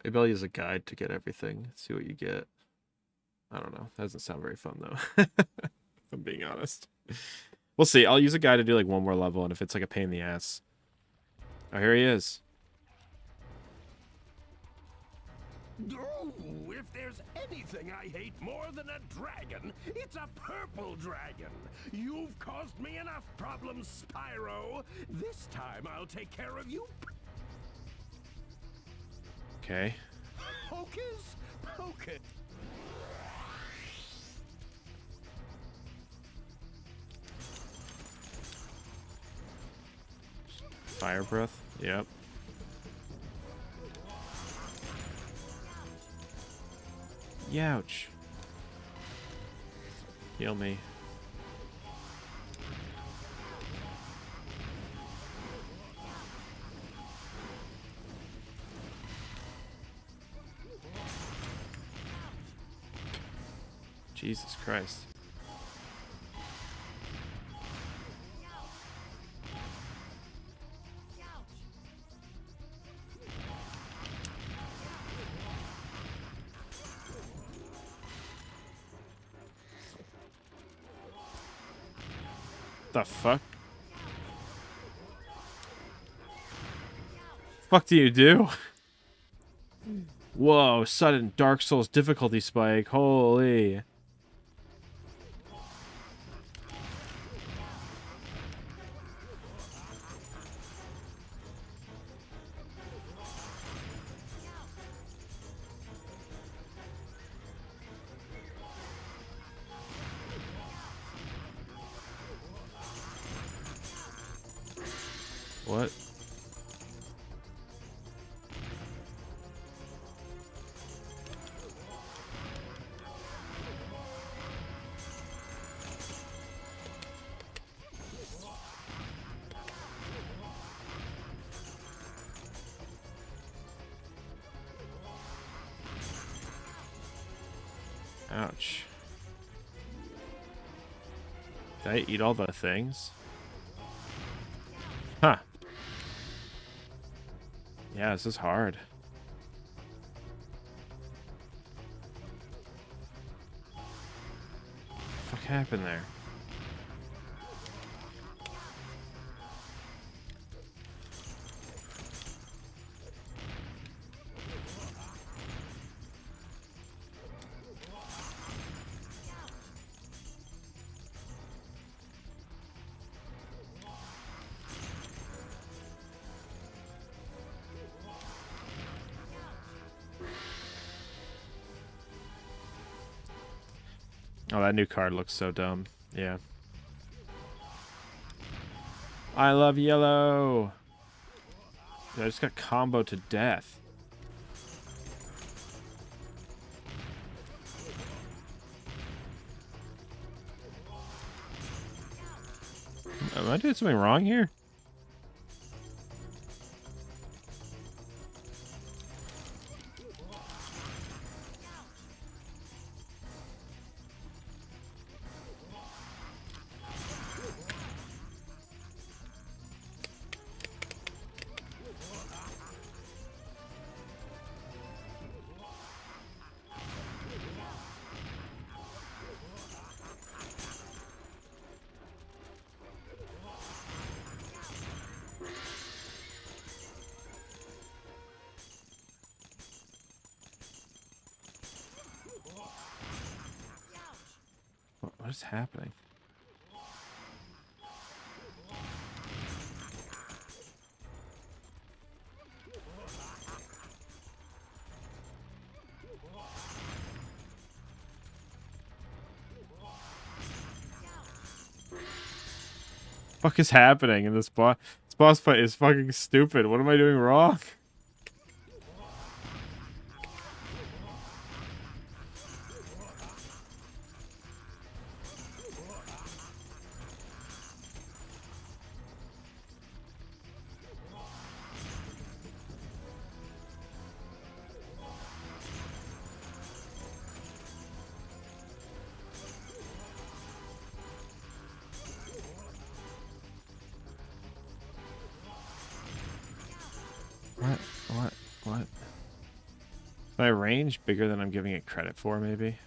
Maybe I'll use a guide to get everything. See what you get. I don't know. That doesn't sound very fun, though. If I'm being honest. We'll see. I'll use a guide to do, like, one more level, and if it's, like, a pain in the ass. Oh, here he is. Oh, if there's anything I hate more than a dragon, it's a purple dragon. You've caused me enough problems, Spyro. This time I'll take care of you. Okay. Hocus pocus. Fire breath. Yep. Youch. Heal me. Jesus Christ. The fuck? Fuck do you do? Whoa, sudden Dark Souls difficulty spike. Holy. What? Ouch. Did I eat all the things? Huh. Yeah, this is hard. What the fuck happened there? Oh, that new card looks so dumb. Yeah. I love yellow. Dude, I just got combo to death. Am I doing something wrong here? What is happening? Fuck is happening in this boss? This boss fight is fucking stupid. What am I doing wrong? What? Is my range bigger than I'm giving it credit for, maybe?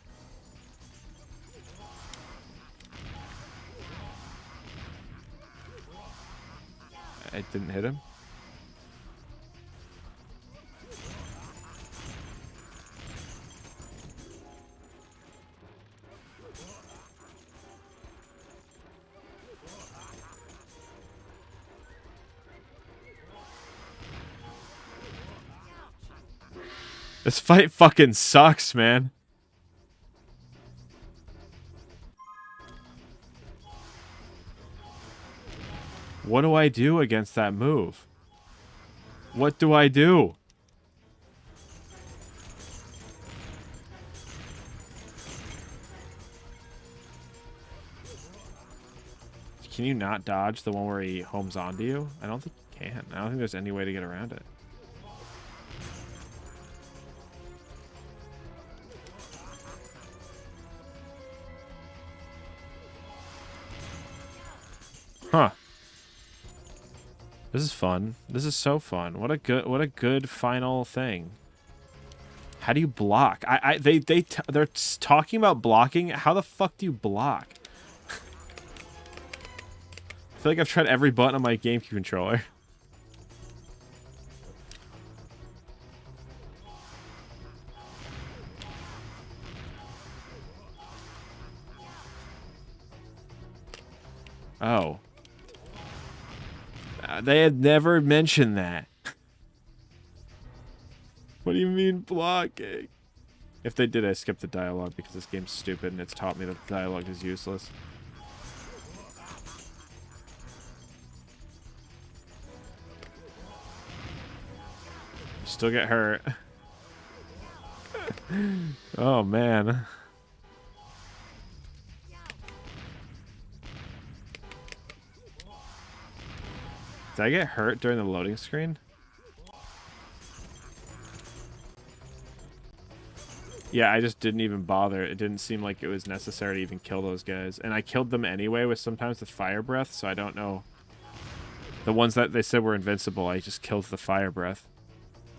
I didn't hit him. This fight fucking sucks, man. What do I do against that move? What do I do? Can you not dodge the one where he homes onto you? I don't think you can. I don't think there's any way to get around it. Huh. This is fun. This is so fun. What a good final thing. How do you block? They're talking about blocking. How the fuck do you block? I feel like I've tried every button on my GameCube controller. Oh. They had never mentioned that. What do you mean blocking? If they did, I skipped the dialogue because this game's stupid and it's taught me that the dialogue is useless. Still get hurt. Oh, man. Did I get hurt during the loading screen? Yeah, I just didn't even bother. It didn't seem like it was necessary to even kill those guys. And I killed them anyway with sometimes the fire breath, so I don't know. The ones that they said were invincible, I just killed the fire breath.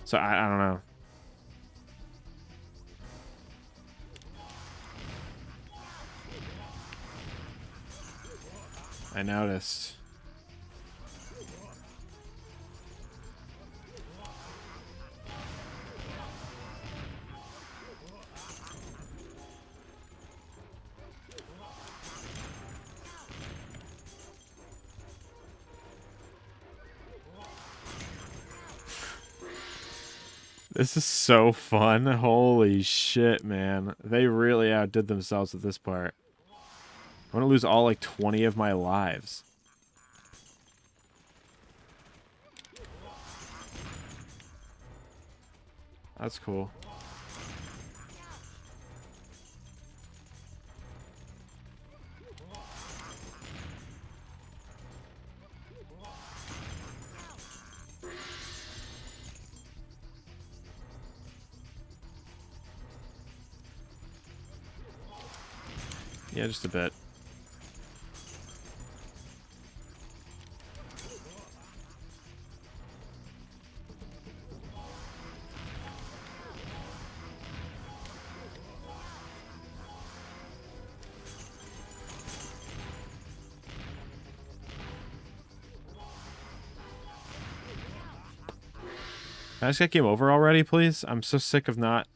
So I don't know. I noticed. This is so fun. Holy shit, man. They really outdid themselves with this part. I'm gonna lose all like 20 of my lives. That's cool. Yeah, just a bit. Can I just get game over already, please? I'm so sick of not...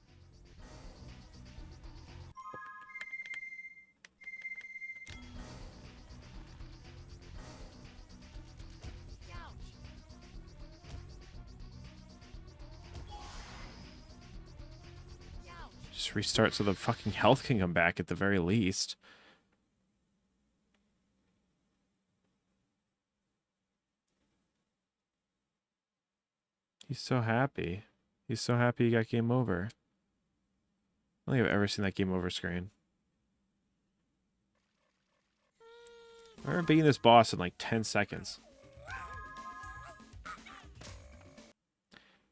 Just restart so the fucking health can come back at the very least. He's so happy. He's so happy he got game over. I don't think I've ever seen that game over screen. I remember beating this boss in like 10 seconds.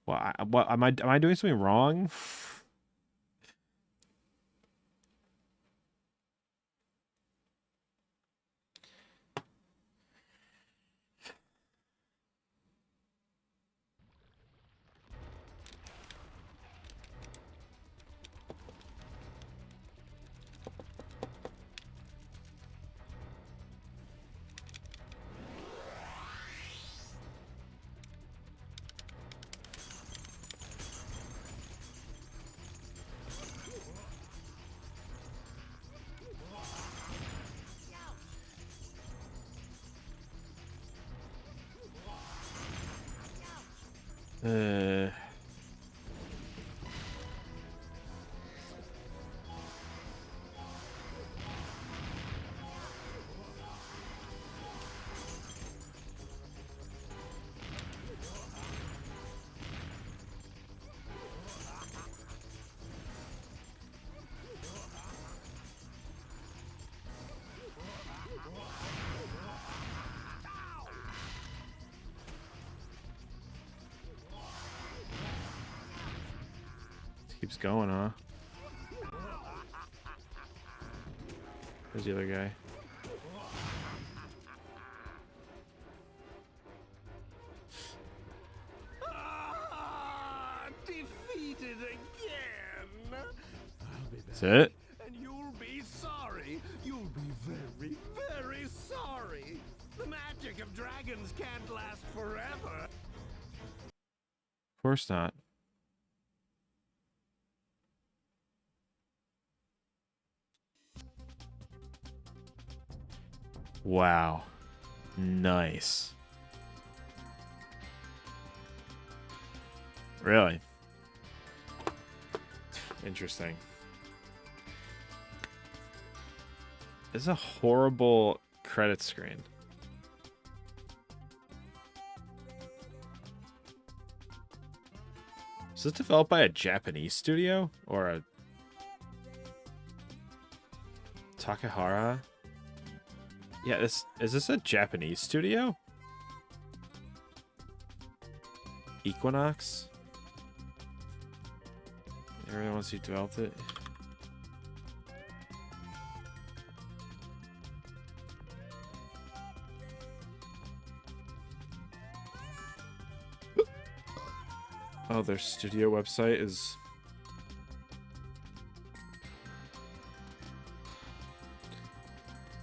Well, what am I doing something wrong? Keeps going, huh? There's the other guy. Defeated again. I'll be back. That's it? And you'll be sorry. You'll be very, very sorry. The magic of dragons can't last forever. Of course not. Wow. Nice. Really? Interesting. This is a horrible credit screen. Is this developed by a Japanese studio or a Takahara? Yeah, is this a Japanese studio? Equinox? They're the ones who developed it. Oh, their studio website is...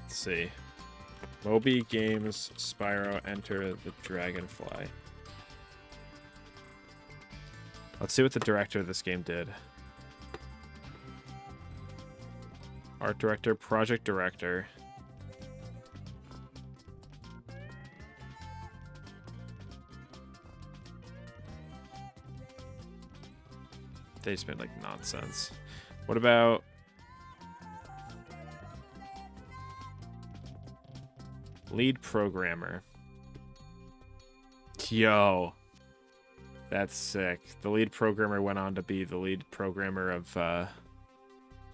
Let's see. Moby Games, Spyro, Enter the Dragonfly. Let's see what the director of this game did. Art director, project director. They just made like nonsense. What about... lead programmer? Yo. That's sick. The lead programmer went on to be the lead programmer of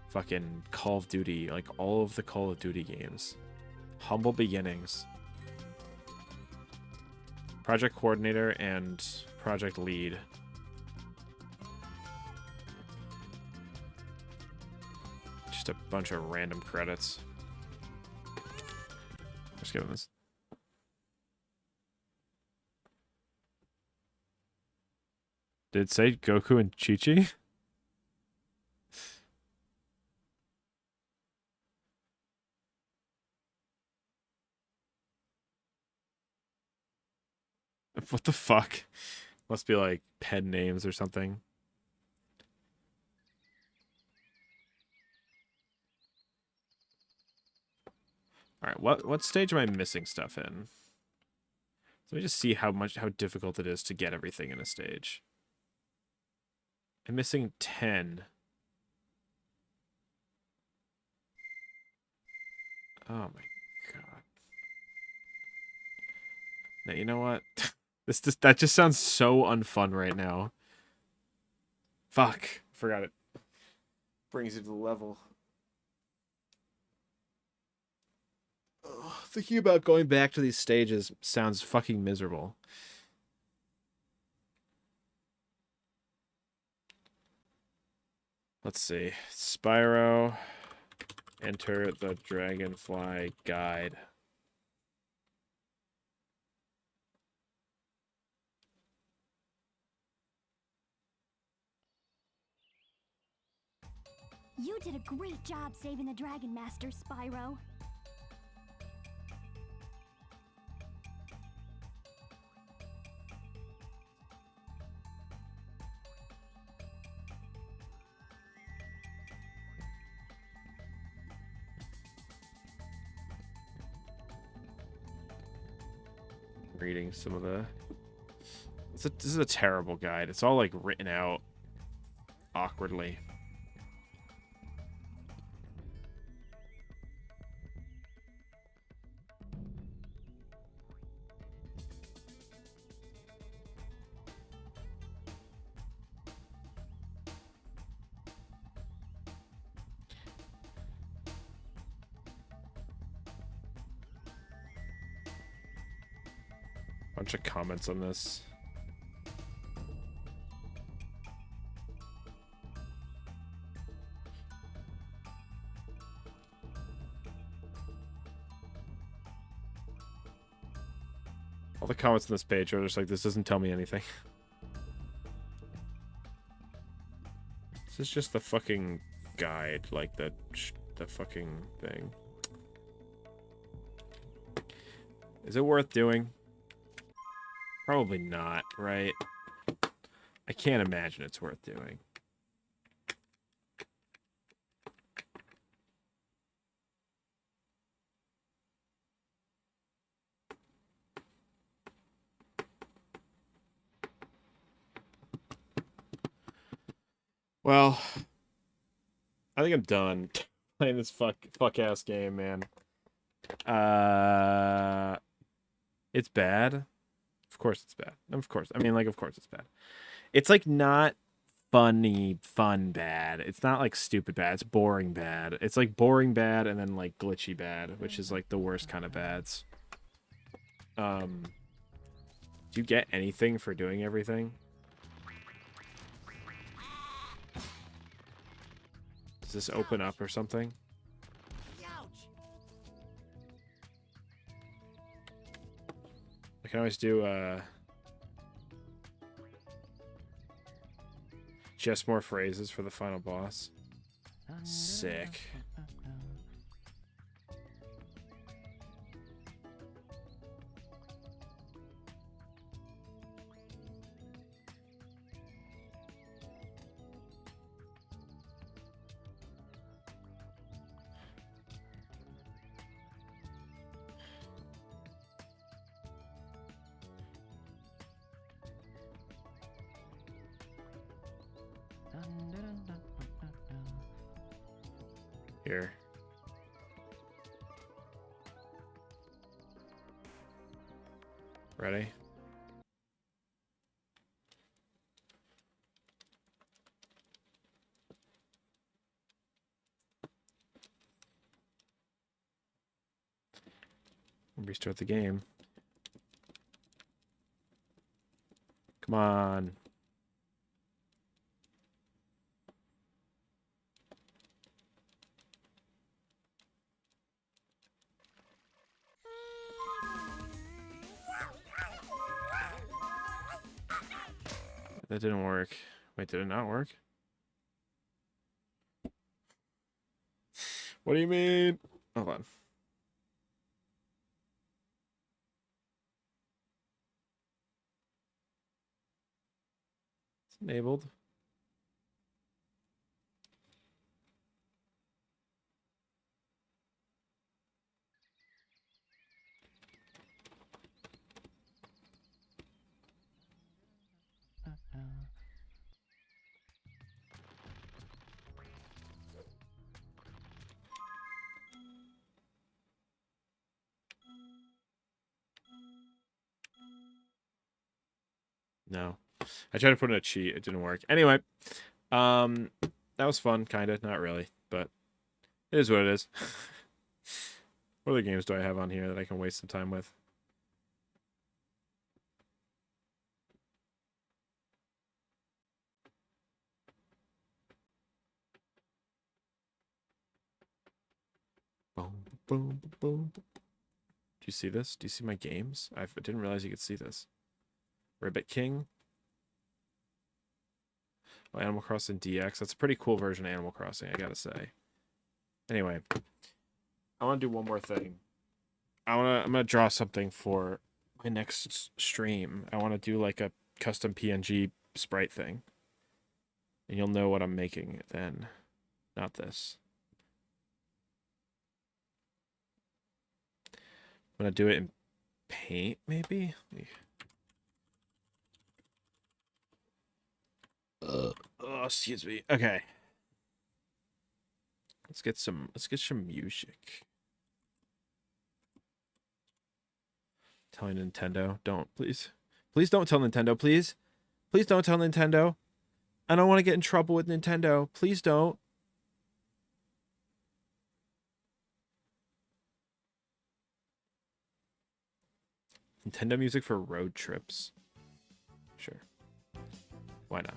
fucking Call of Duty, like all of the Call of Duty games. Humble beginnings. Project coordinator and project lead. Just a bunch of random credits. Just give him this. Did it say Goku and Chi-Chi? What the fuck? Must be like pen names or something. All right, what stage am I missing stuff in? Let me just see how difficult it is to get everything in a stage. I'm missing 10. Oh my god. Now, you know what? That just sounds so unfun right now. Fuck. Forgot it. Brings you to the level. Ugh, thinking about going back to these stages sounds fucking miserable. Let's see. Spyro. Enter the Dragonfly guide. You did a great job saving the Dragon Master, Spyro. Reading some of the... This is a terrible guide. It's all like written out awkwardly. Bunch of comments on this. All the comments on this page are just like, this doesn't tell me anything. This is just the fucking guide, like the fucking thing. Is it worth doing? Probably not, right? I can't imagine it's worth doing. Well, I think I'm done playing this fuck ass game, man. It's bad. Of course it's bad. Of course. I mean, like, of course it's bad. It's like not funny, fun bad. It's not like stupid bad. It's boring bad. It's like boring bad and then like glitchy bad, which is like the worst kind of bads. Do you get anything for doing everything? Does this open up or something? I can always do just more phrases for the final boss. Sick. Here. Ready? Restart the game. Come on. That didn't work. Wait, did it not work? What do you mean? Hold on. It's enabled. No. I tried to put in a cheat. It didn't work. Anyway, that was fun, kind of. Not really, but it is what it is. What other games do I have on here that I can waste some time with? Boom, boom, boom. Do you see this? Do you see my games? I didn't realize you could see this. Ribbit King. Oh, Animal Crossing DX. That's a pretty cool version of Animal Crossing, I gotta say. Anyway, I want to do one more thing. I'm gonna draw something for my next stream. I want to do like a custom PNG sprite thing, and you'll know what I'm making then. Not this. I'm gonna do it in Paint, maybe. Oh, excuse me. Okay. Let's get some music. Telling Nintendo, don't, please. Please don't tell Nintendo, please. Please don't tell Nintendo. I don't want to get in trouble with Nintendo. Please don't. Nintendo music for road trips. Sure. Why not?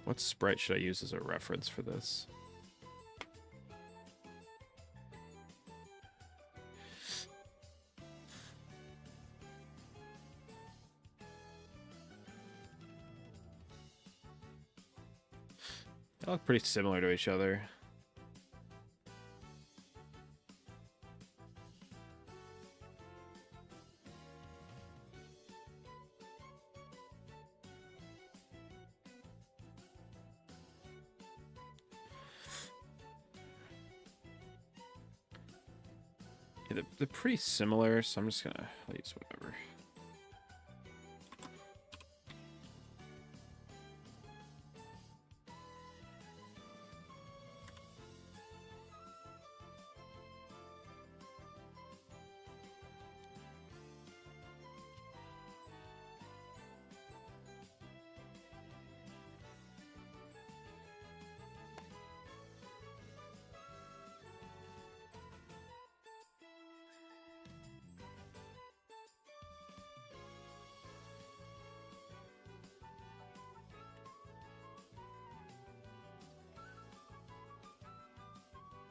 What sprite should I use as a reference for this? They look pretty similar to each other. Yeah, they're pretty similar, so I'm just gonna use whatever.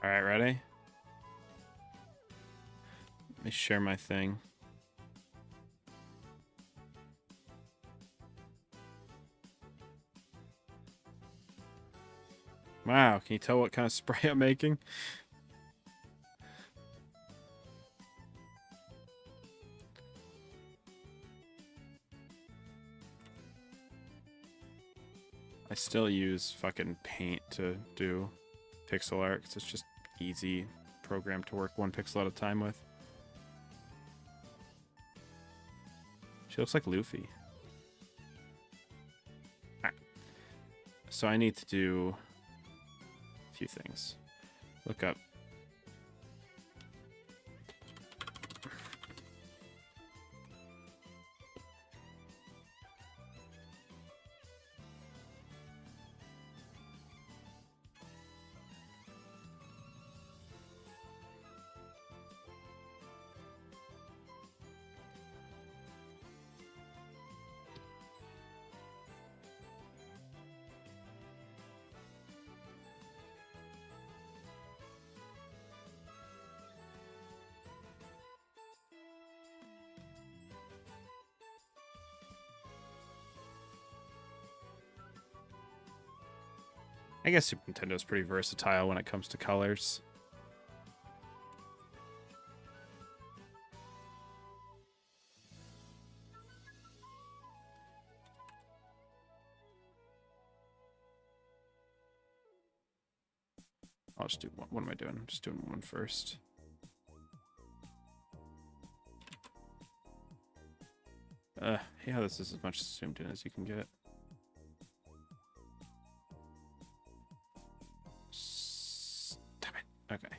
All right, ready? Let me share my thing. Wow, can you tell what kind of spray I'm making? I still use fucking Paint to do pixel art 'cause it's just easy program to work one pixel at a time with. She looks like Luffy. Alright. So I need to do a few things. Look up. I guess Super Nintendo's pretty versatile when it comes to colors. I'll just do one. What am I doing? I'm just doing one first. Yeah, this is as much zoomed in as you can get. Stop it. Okay.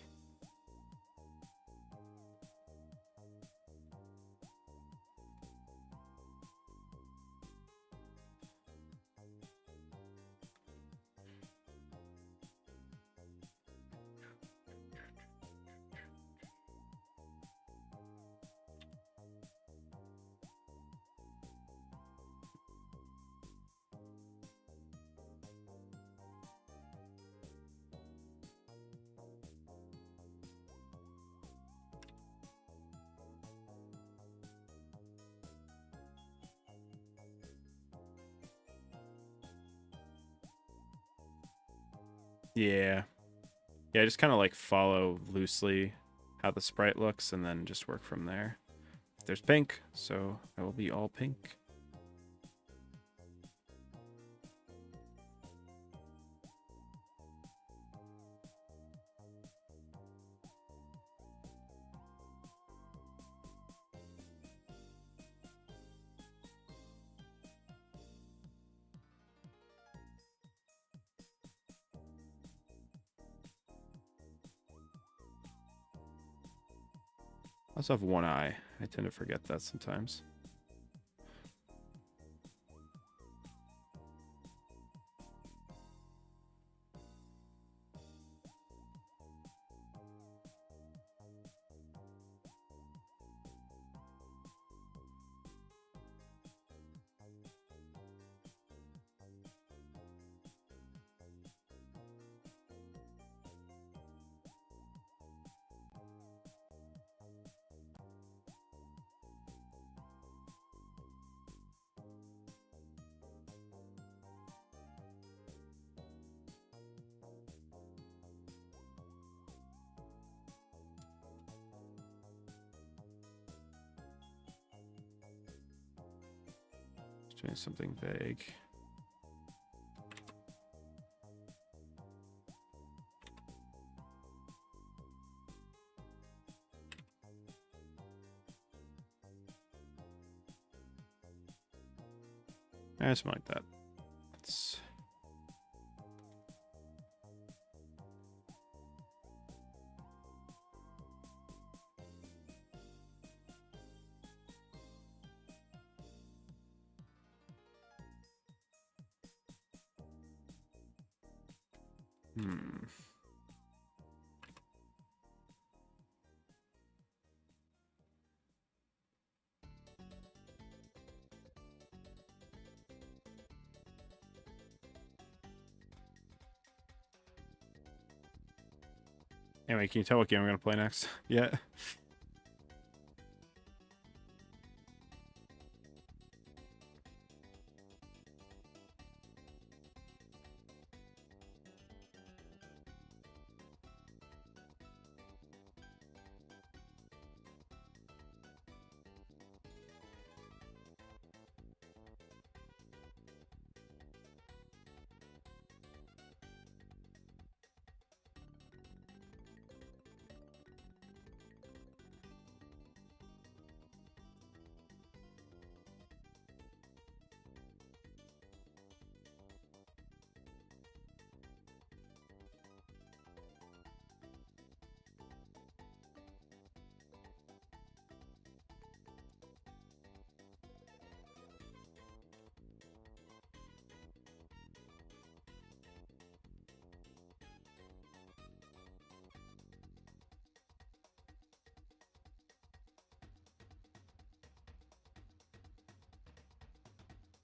Yeah. Yeah, just kind of like follow loosely how the sprite looks and then just work from there. There's pink, so I will be all pink. I also have one eye. I tend to forget that sometimes. Doing something vague. Something like that. It's... Anyway, can you tell what game I'm going to play next? Yeah.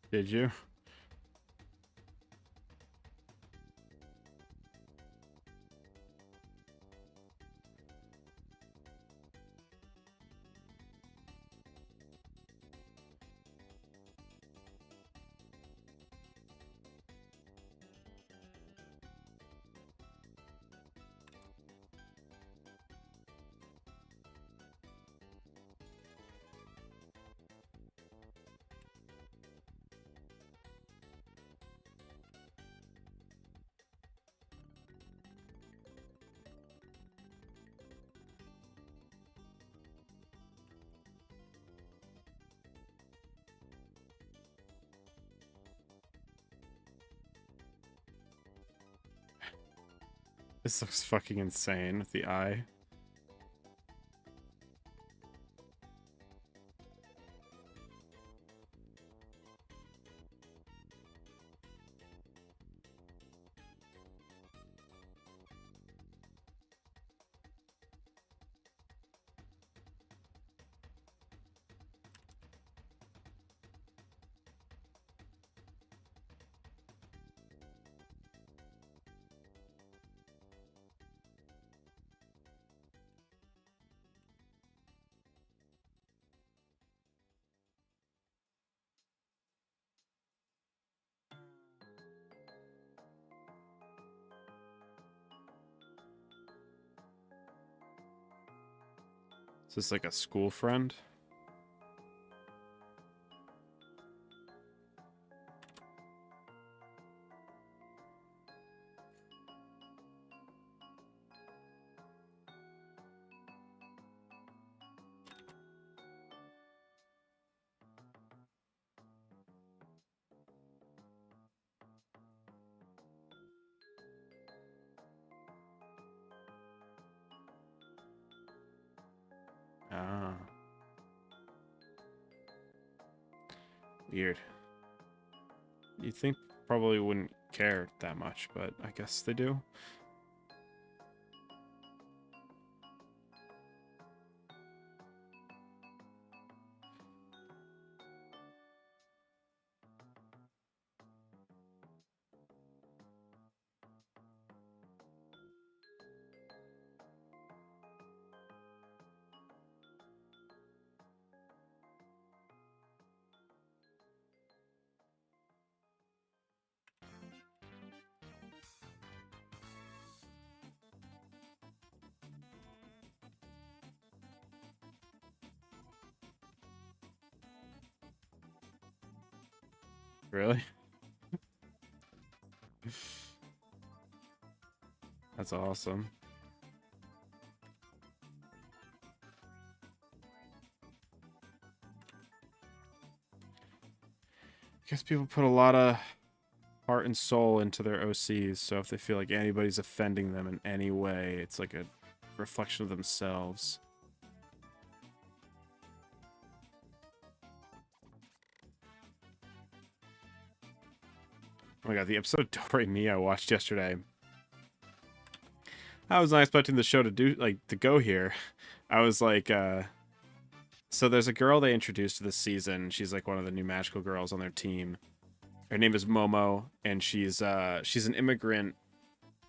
Did you? This looks fucking insane with the eye. Is this like a school friend? Ah. Weird. You'd think probably wouldn't care that much, but I guess they do. Really? That's awesome. I guess people put a lot of heart and soul into their OCs, so if they feel like anybody's offending them in any way, it's like a reflection of themselves. Oh my god, the episode of Do-Re-Mi I watched yesterday. I was not expecting the show to go here. I was like, so there's a girl they introduced to this season. She's like one of the new magical girls on their team. Her name is Momo, and she's an immigrant.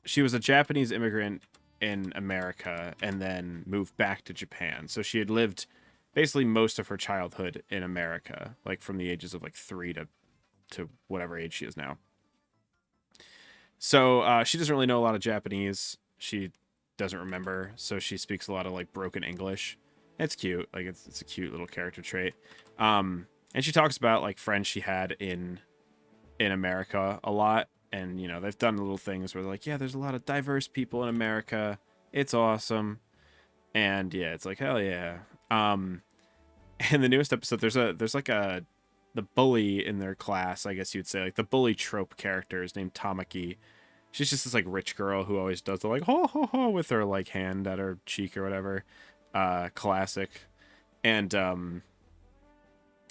She was a Japanese immigrant in America and then moved back to Japan. So she had lived basically most of her childhood in America, like from the ages of like 3 to whatever age she is now. So she doesn't really know a lot of Japanese. She doesn't remember, so she speaks a lot of like broken English. It's cute, like it's a cute little character trait. And she talks about like friends she had in America a lot, and you know they've done little things where they're like, yeah, there's a lot of diverse people in America. It's awesome, and yeah, it's like hell yeah. In the newest episode, there's like the bully in their class, I guess you'd say, like the bully trope character is named Tamaki. She's just this like rich girl who always does the like ho ho ho with her like hand at her cheek or whatever. Classic. And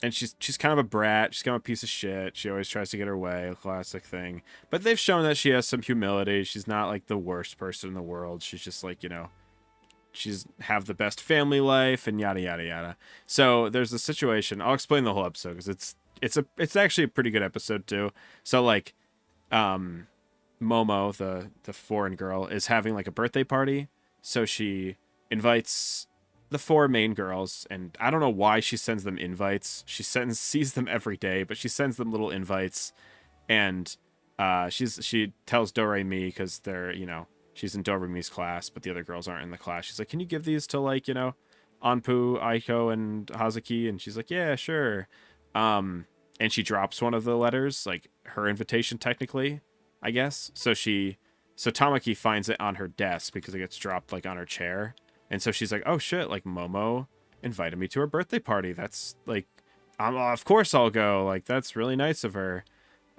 she's kind of a brat. She's kind of a piece of shit. She always tries to get her way, a classic thing. But they've shown that she has some humility. She's not like the worst person in the world. She's just like, you know, she's have the best family life and yada yada yada. So there's a situation. I'll explain the whole episode because it's actually a pretty good episode too. So like, Momo, the foreign girl, is having like a birthday party. So she invites the 4 main girls, and I don't know why she sends them invites. She sees them every day, but she sends them little invites, and she tells Do-Re-Mi because they're, you know, she's in Do-Re-Mi's class, but the other girls aren't in the class. She's like, can you give these to like, you know, Anpu, Aiko, and Hazuki? And she's like, yeah, sure. And she drops one of the letters, like her invitation technically, I guess. So Tamaki finds it on her desk because it gets dropped like on her chair. And so she's like, oh shit, like Momo invited me to her birthday party. That's like, of course I'll go. Like, that's really nice of her.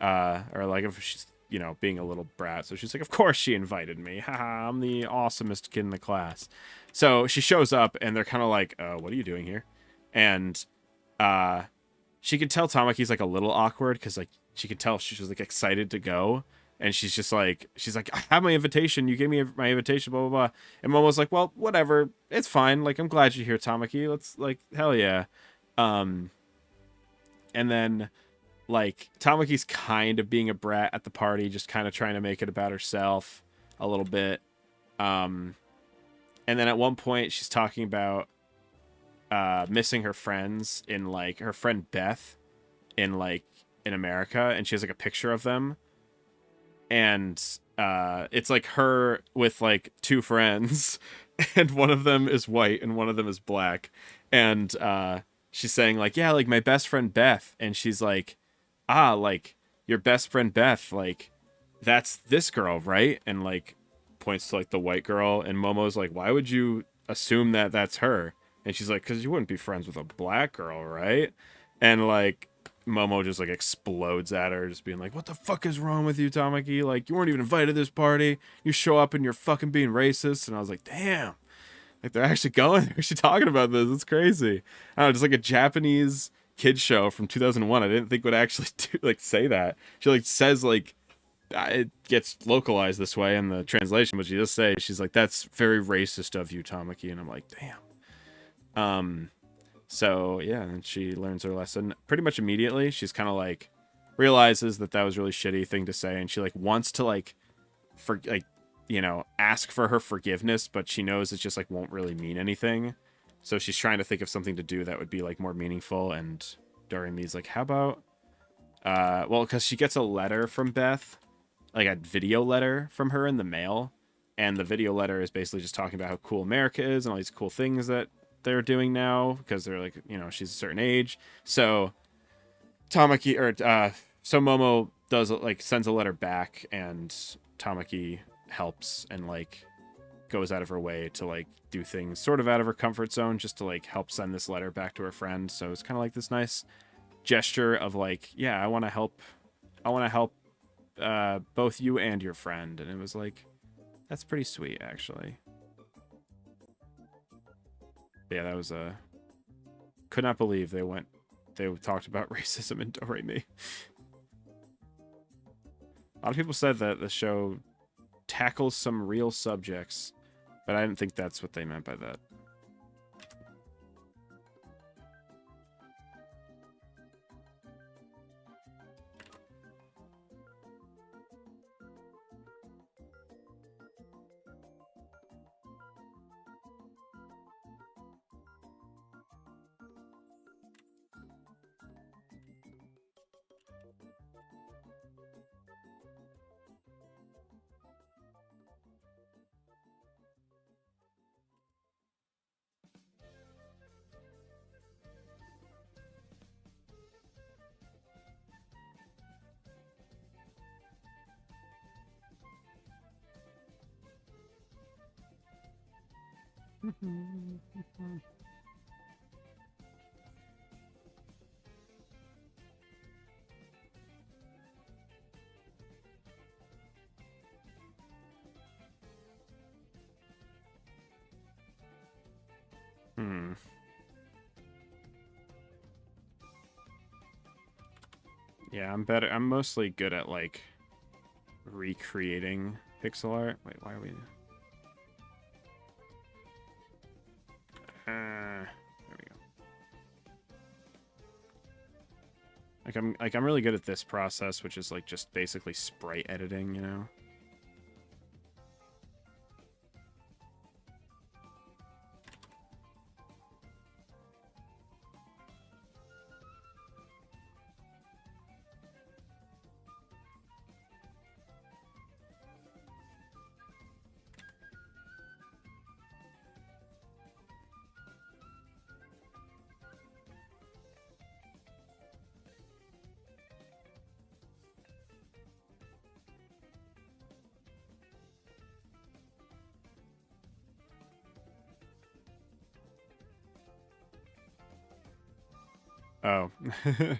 Or like if she's, you know, being a little brat. So she's like, of course she invited me. Haha, I'm the awesomest kid in the class. So she shows up and they're kind of like, what are you doing here? And she could tell Tamaki's like a little awkward because like she could tell she was like excited to go. And she's like, I have my invitation. You gave me my invitation, blah, blah, blah. And Momo's like, well, whatever. It's fine. Like, I'm glad you're here, Tamaki. Let's, like, hell yeah. And then, like, Tamaki's kind of being a brat at the party, just kind of trying to make it about herself a little bit. And then at one point, she's talking about missing her friends in, like, her friend Beth in America. And she has, like, a picture of them. And it's like her with like 2 friends, and one of them is white and one of them is black. And she's saying like, yeah, like my best friend Beth. And she's like, like your best friend Beth, like that's this girl, right? And like points to like the white girl. And Momo's like, why would you assume that that's her? And she's like, because you wouldn't be friends with a black girl, right? And like Momo just like explodes at her, just being like, what the fuck is wrong with you, Tamaki? Like, you weren't even invited to this party. You show up and you're fucking being racist. And I was like, damn, like they're actually they're actually talking about this. It's crazy. I don't know, just like a Japanese kid show from 2001. I didn't think would actually say that. She like says like it gets localized this way in the translation, but she does say, she's like, that's very racist of you, Tamaki. And I'm like, damn. So yeah, and she learns her lesson pretty much immediately. She's kind of like realizes that was a really shitty thing to say, and she like wants to like ask for her forgiveness, but she knows it just like won't really mean anything. So she's trying to think of something to do that would be like more meaningful. And Do-Re-Mi's like, how about well, because she gets a letter from Beth, like a video letter from her in the mail, and the video letter is basically just talking about how cool America is and all these cool things that they're doing now because they're like, you know, she's a certain age. So Tamaki So Momo does like sends a letter back, and Tamaki helps and like goes out of her way to like do things sort of out of her comfort zone just to like help send this letter back to her friend. So it's kind of like this nice gesture of like, yeah, I want to help both you and your friend. And it was like, that's pretty sweet actually. Yeah, that was a could not believe they talked about racism in Do Re Mi. A lot of people said that the show tackles some real subjects, but I didn't think that's what they meant by that. Yeah, I'm better. I'm mostly good at like recreating pixel art. Wait, why are we? There we go. I'm really good at this process, which is like just basically sprite editing, you know. Oh. I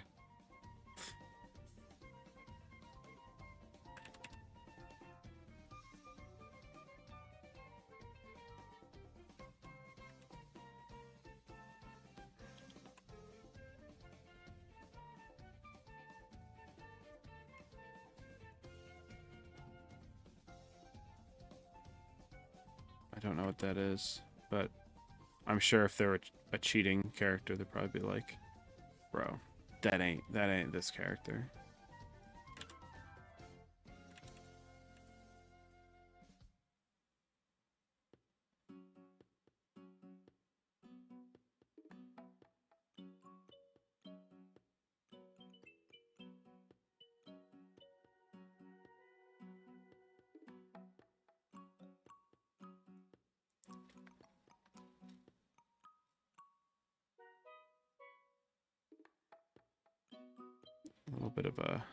don't know what that is, but I'm sure if they're a cheating character, they'd probably be like, bro, that ain't this character. A little bit of a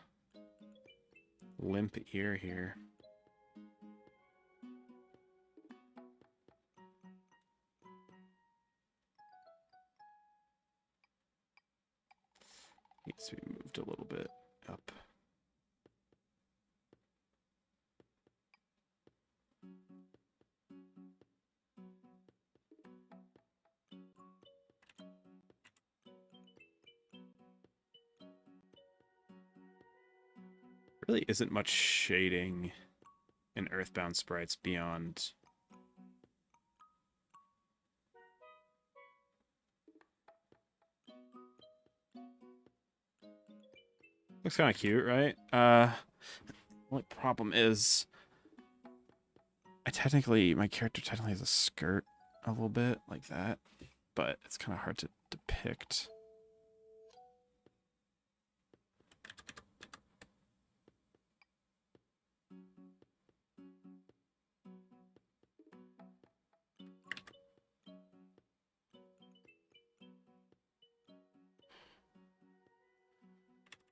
limp ear here. Needs to be moved a little bit up. Really isn't much shading in Earthbound sprites beyond looks kind of cute, right? Only problem is my character technically has a skirt a little bit like that, but it's kind of hard to depict.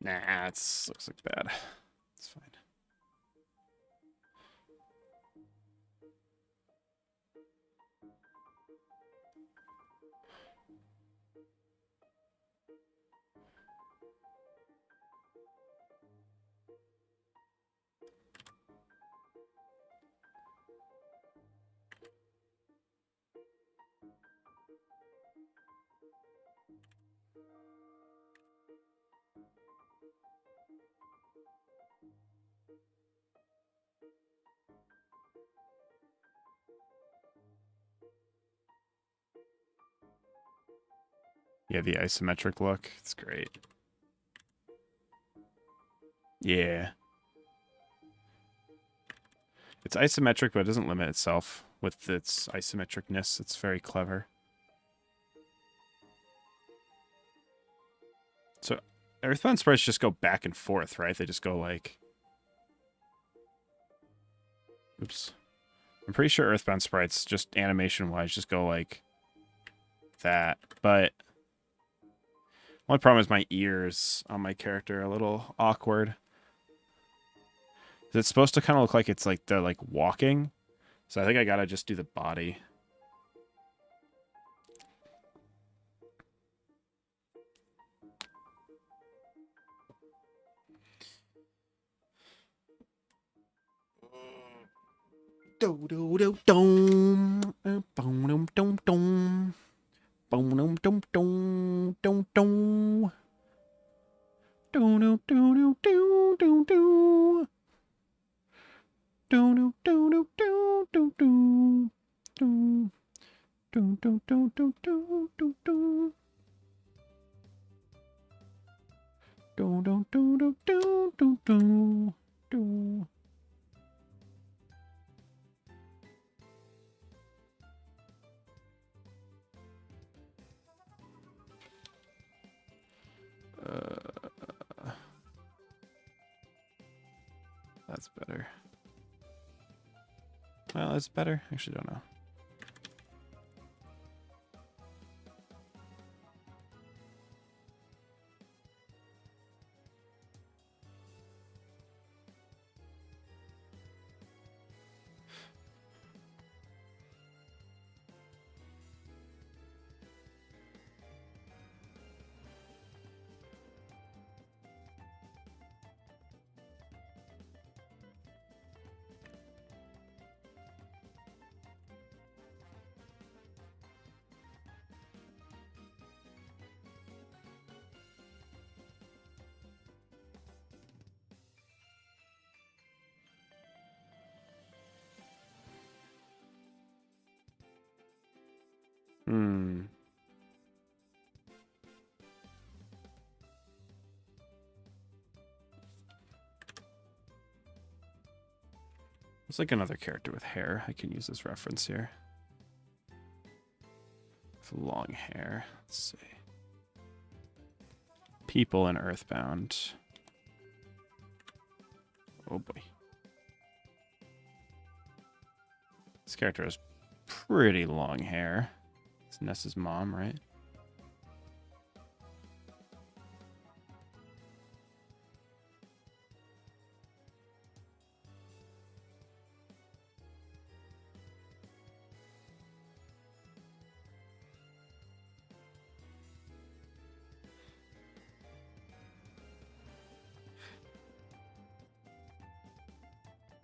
Nah, it looks like bad. It's fine. Yeah, the isometric look. It's great. Yeah. It's isometric, but it doesn't limit itself with its isometricness. It's very clever. So, Earthbound sprites just go back and forth, right? They just go like... Oops. I'm pretty sure Earthbound sprites, just animation-wise, just go like that. But only problem is my ears on my character are a little awkward. It's supposed to kind of look like it's like they're like walking. So I think I gotta just do the body. Do do do dum, boom dum dum dum, boom dum dum dum dum dum, do do do do do do. Do do do do do do do do do do do do do do. Do do do do do do do do. That's better. Well, that's better. Actually, don't know. Hmm. It's like another character with hair. I can use this reference here. With long hair. Let's see. People in Earthbound. Oh boy. This character has pretty long hair. It's Ness's mom, right?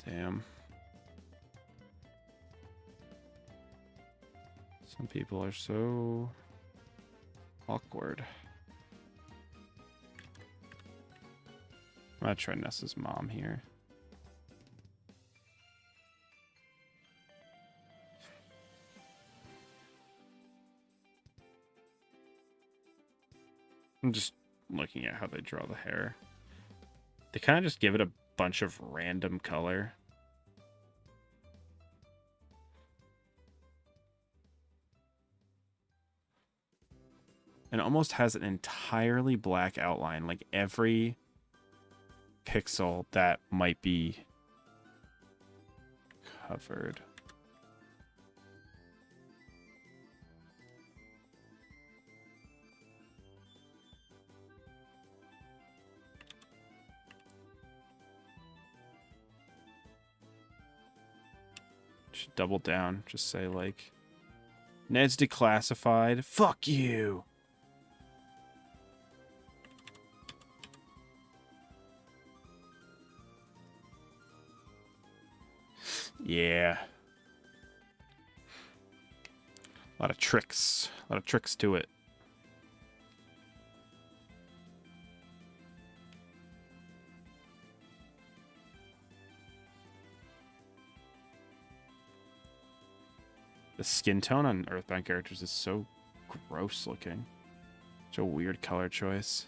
Damn. Some people are so awkward. I'm gonna try Ness's mom here. I'm just looking at how they draw the hair. They kind of just give it a bunch of random color. And it almost has an entirely black outline, like every pixel that might be covered. Should double down. Just say, like, Ned's declassified. Fuck you. Yeah. A lot of tricks. A lot of tricks to it. The skin tone on Earthbound characters is so gross looking. Such a weird color choice.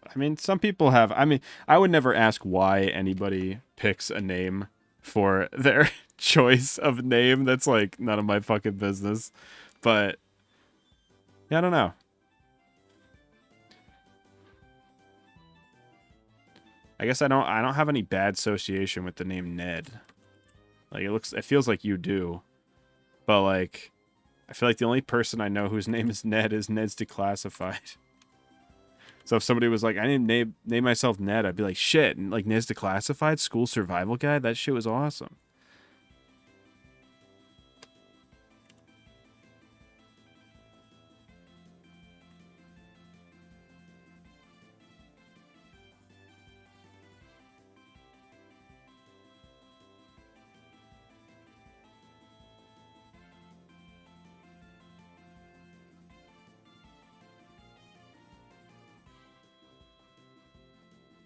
I mean, some people have... I mean, I would never ask why anybody picks a name for their choice of name. That's, like, none of my fucking business. But, yeah, I don't know. I guess I don't have any bad association with the name Ned. Like, it feels like you do. But, like, I feel like the only person I know whose name is Ned's Declassified. So if somebody was like, I didn't name myself Ned, I'd be like, shit, and like Ned's Declassified, school survival guide, that shit was awesome.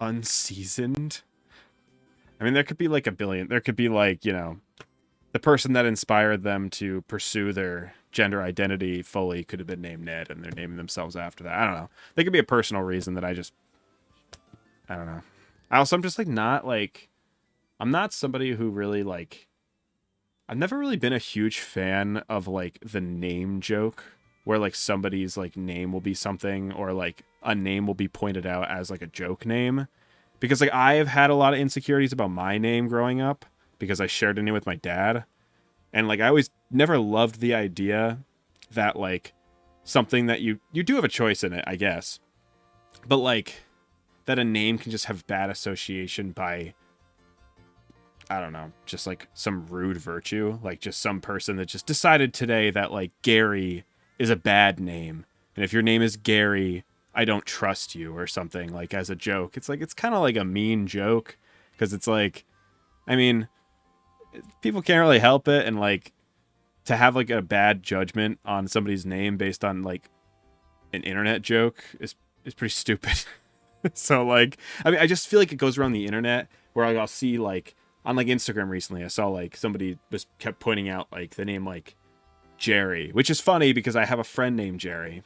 Unseasoned? I mean, there could be like a billion. There could be like, you know, the person that inspired them to pursue their gender identity fully could have been named Ned, and they're naming themselves after that. I don't know. There could be a personal reason that I don't know. I'm just like not like, I'm not somebody who really like, I've never really been a huge fan of like the name joke where like somebody's like name will be something, or like a name will be pointed out as like a joke name. Because like I've had a lot of insecurities about my name growing up because I shared a name with my dad. And like I always never loved the idea that like something that you do have a choice in it, I guess. But like that a name can just have bad association by, I don't know, just like some rude virtue. Like just some person that just decided today that like Gary is a bad name. And if your name is Gary, I don't trust you or something, like as a joke. It's like, it's kind of like a mean joke because it's like, I mean, people can't really help it. And like to have like a bad judgment on somebody's name based on like an internet joke is pretty stupid. So like, I mean, I just feel like it goes around the internet where I'll see like on like Instagram recently, I saw like somebody kept pointing out like the name like Jerry, which is funny because I have a friend named Jerry.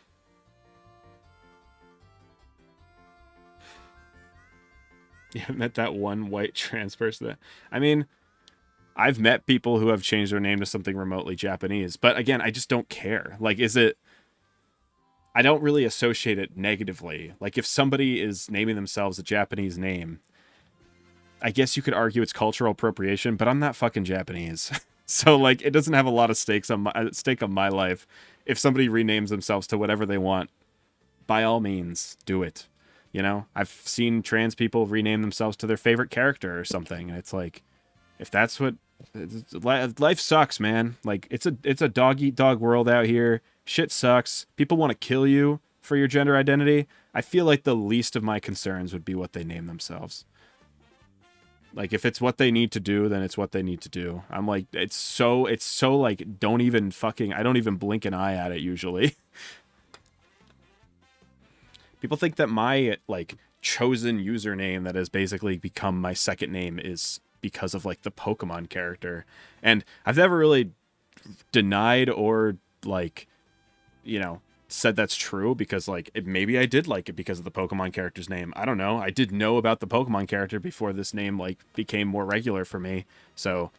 You haven't met that one white trans person that, I mean, I've met people who have changed their name to something remotely Japanese, but again, I just don't care. Like, I don't really associate it negatively. Like, if somebody is naming themselves a Japanese name, I guess you could argue it's cultural appropriation, but I'm not fucking Japanese. So, like, it doesn't have a lot of stake on my life. If somebody renames themselves to whatever they want, by all means, do it. You know, I've seen trans people rename themselves to their favorite character or something, and it's like, if that's what life sucks, man. Like it's a dog eat dog world out here. Shit sucks. People want to kill you for your gender identity. I feel like the least of my concerns would be what they name themselves. Like if it's what they need to do, then it's what they need to do. I'm like, it's so like, I don't even blink an eye at it usually. People think that my like chosen username that has basically become my second name is because of like the Pokemon character. And I've never really denied or like, you know, said that's true because like maybe I did like it because of the Pokemon character's name. I don't know. I did know about the Pokemon character before this name like became more regular for me. So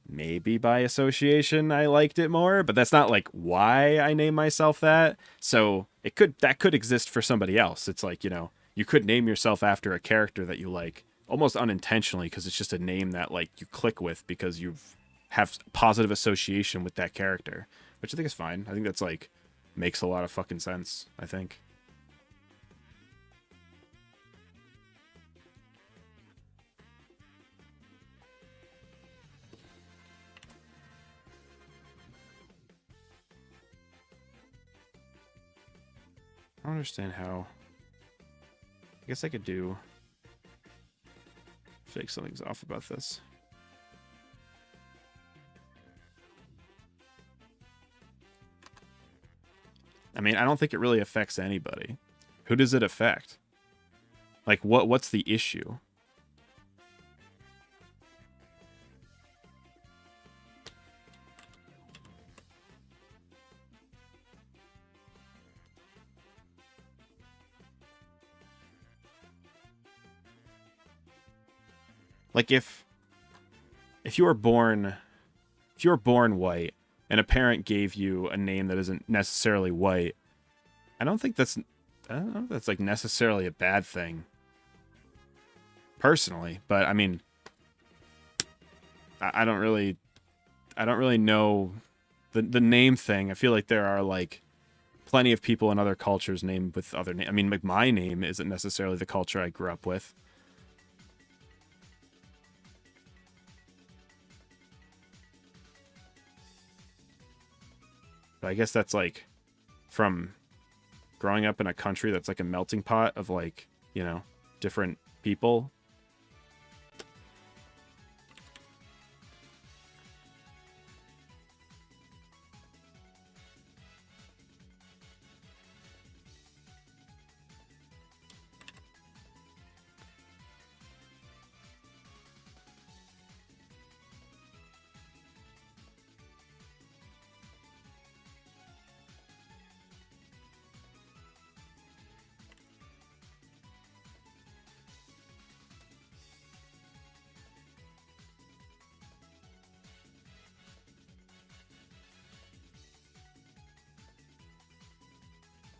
maybe by association I liked it more, but that's not like why I named myself that. So that could exist for somebody else. It's like, you know, you could name yourself after a character that you like almost unintentionally because it's just a name that like you click with because you've have positive association with that character, which I think is fine. I think that's like makes a lot of fucking sense, I think. I don't understand how. I guess I could do. I feel like something's off about this. I mean, I don't think it really affects anybody. Who does it affect? Like, what's the issue? Like if you were born white and a parent gave you a name that isn't necessarily white, I don't know if that's like necessarily a bad thing. Personally, but I mean I don't really know the name thing. I feel like there are like plenty of people in other cultures named with other names. I mean, like my name isn't necessarily the culture I grew up with. But I guess that's like from growing up in a country that's like a melting pot of like, you know, different people.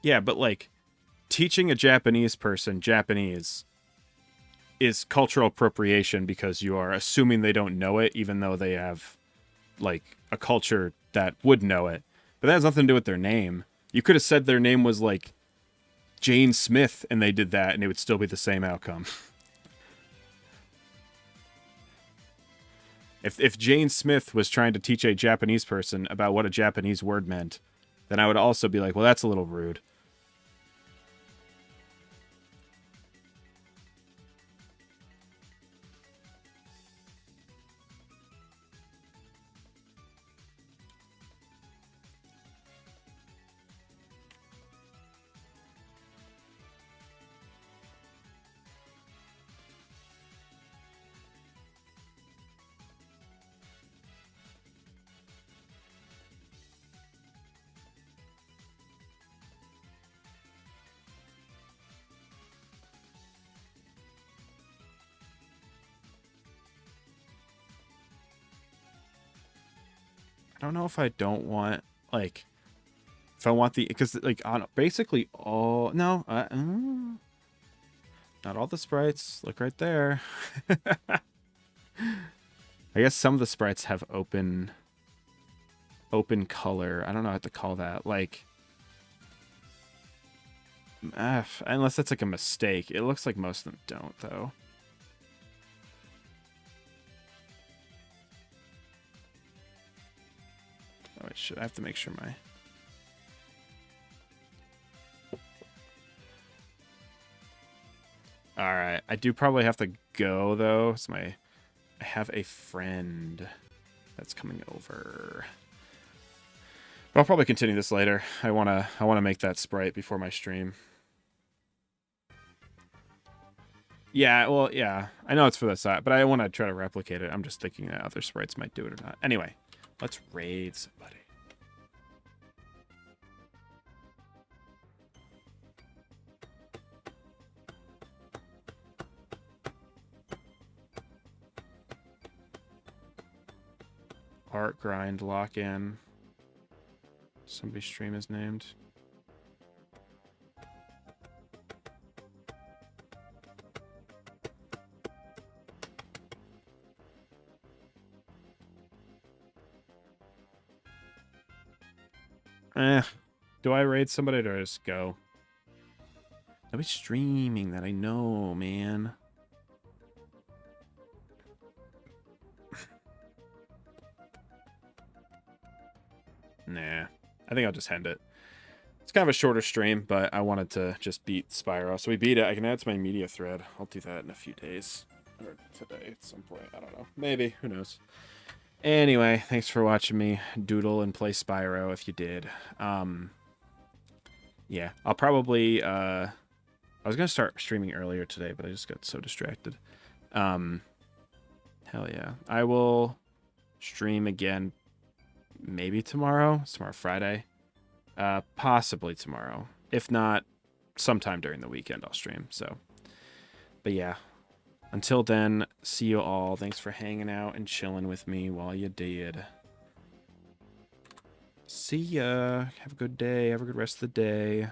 Yeah, but like teaching a Japanese person Japanese is cultural appropriation because you are assuming they don't know it, even though they have like a culture that would know it. But that has nothing to do with their name. You could have said their name was like Jane Smith and they did that and it would still be the same outcome. If Jane Smith was trying to teach a Japanese person about what a Japanese word meant, then I would also be like, well, that's a little rude. I don't know if I don't want like if I want the because like on basically all no not all the sprites. Look right there. I guess some of the sprites have open color. I don't know how to call that. Like unless that's like a mistake. It looks like most of them don't though. Oh, I have to make sure my... Alright, I do probably have to go, though. It's I have a friend that's coming over. But I'll probably continue this later. I wanna make that sprite before my stream. Yeah, well, yeah. I know it's for the side, but I want to try to replicate it. I'm just thinking that other sprites might do it or not. Anyway, let's raid somebody. Art grind lock in. Somebody's stream is named. Do I raid somebody or do I just go? Nobody's streaming that, I know, man. Nah, I think I'll just end it. It's kind of a shorter stream, but I wanted to just beat Spyro. So we beat it. I can add it to my media thread. I'll do that in a few days. Or today at some point. I don't know. Maybe. Who knows? Anyway, thanks for watching me doodle and play Spyro if you did. Yeah, I'll probably... I was going to start streaming earlier today, but I just got so distracted. Hell yeah. I will stream again maybe tomorrow. It's tomorrow Friday. Possibly tomorrow. If not, sometime during the weekend I'll stream. So, but yeah. Until then, see you all. Thanks for hanging out and chilling with me while you did. See ya. Have a good day. Have a good rest of the day.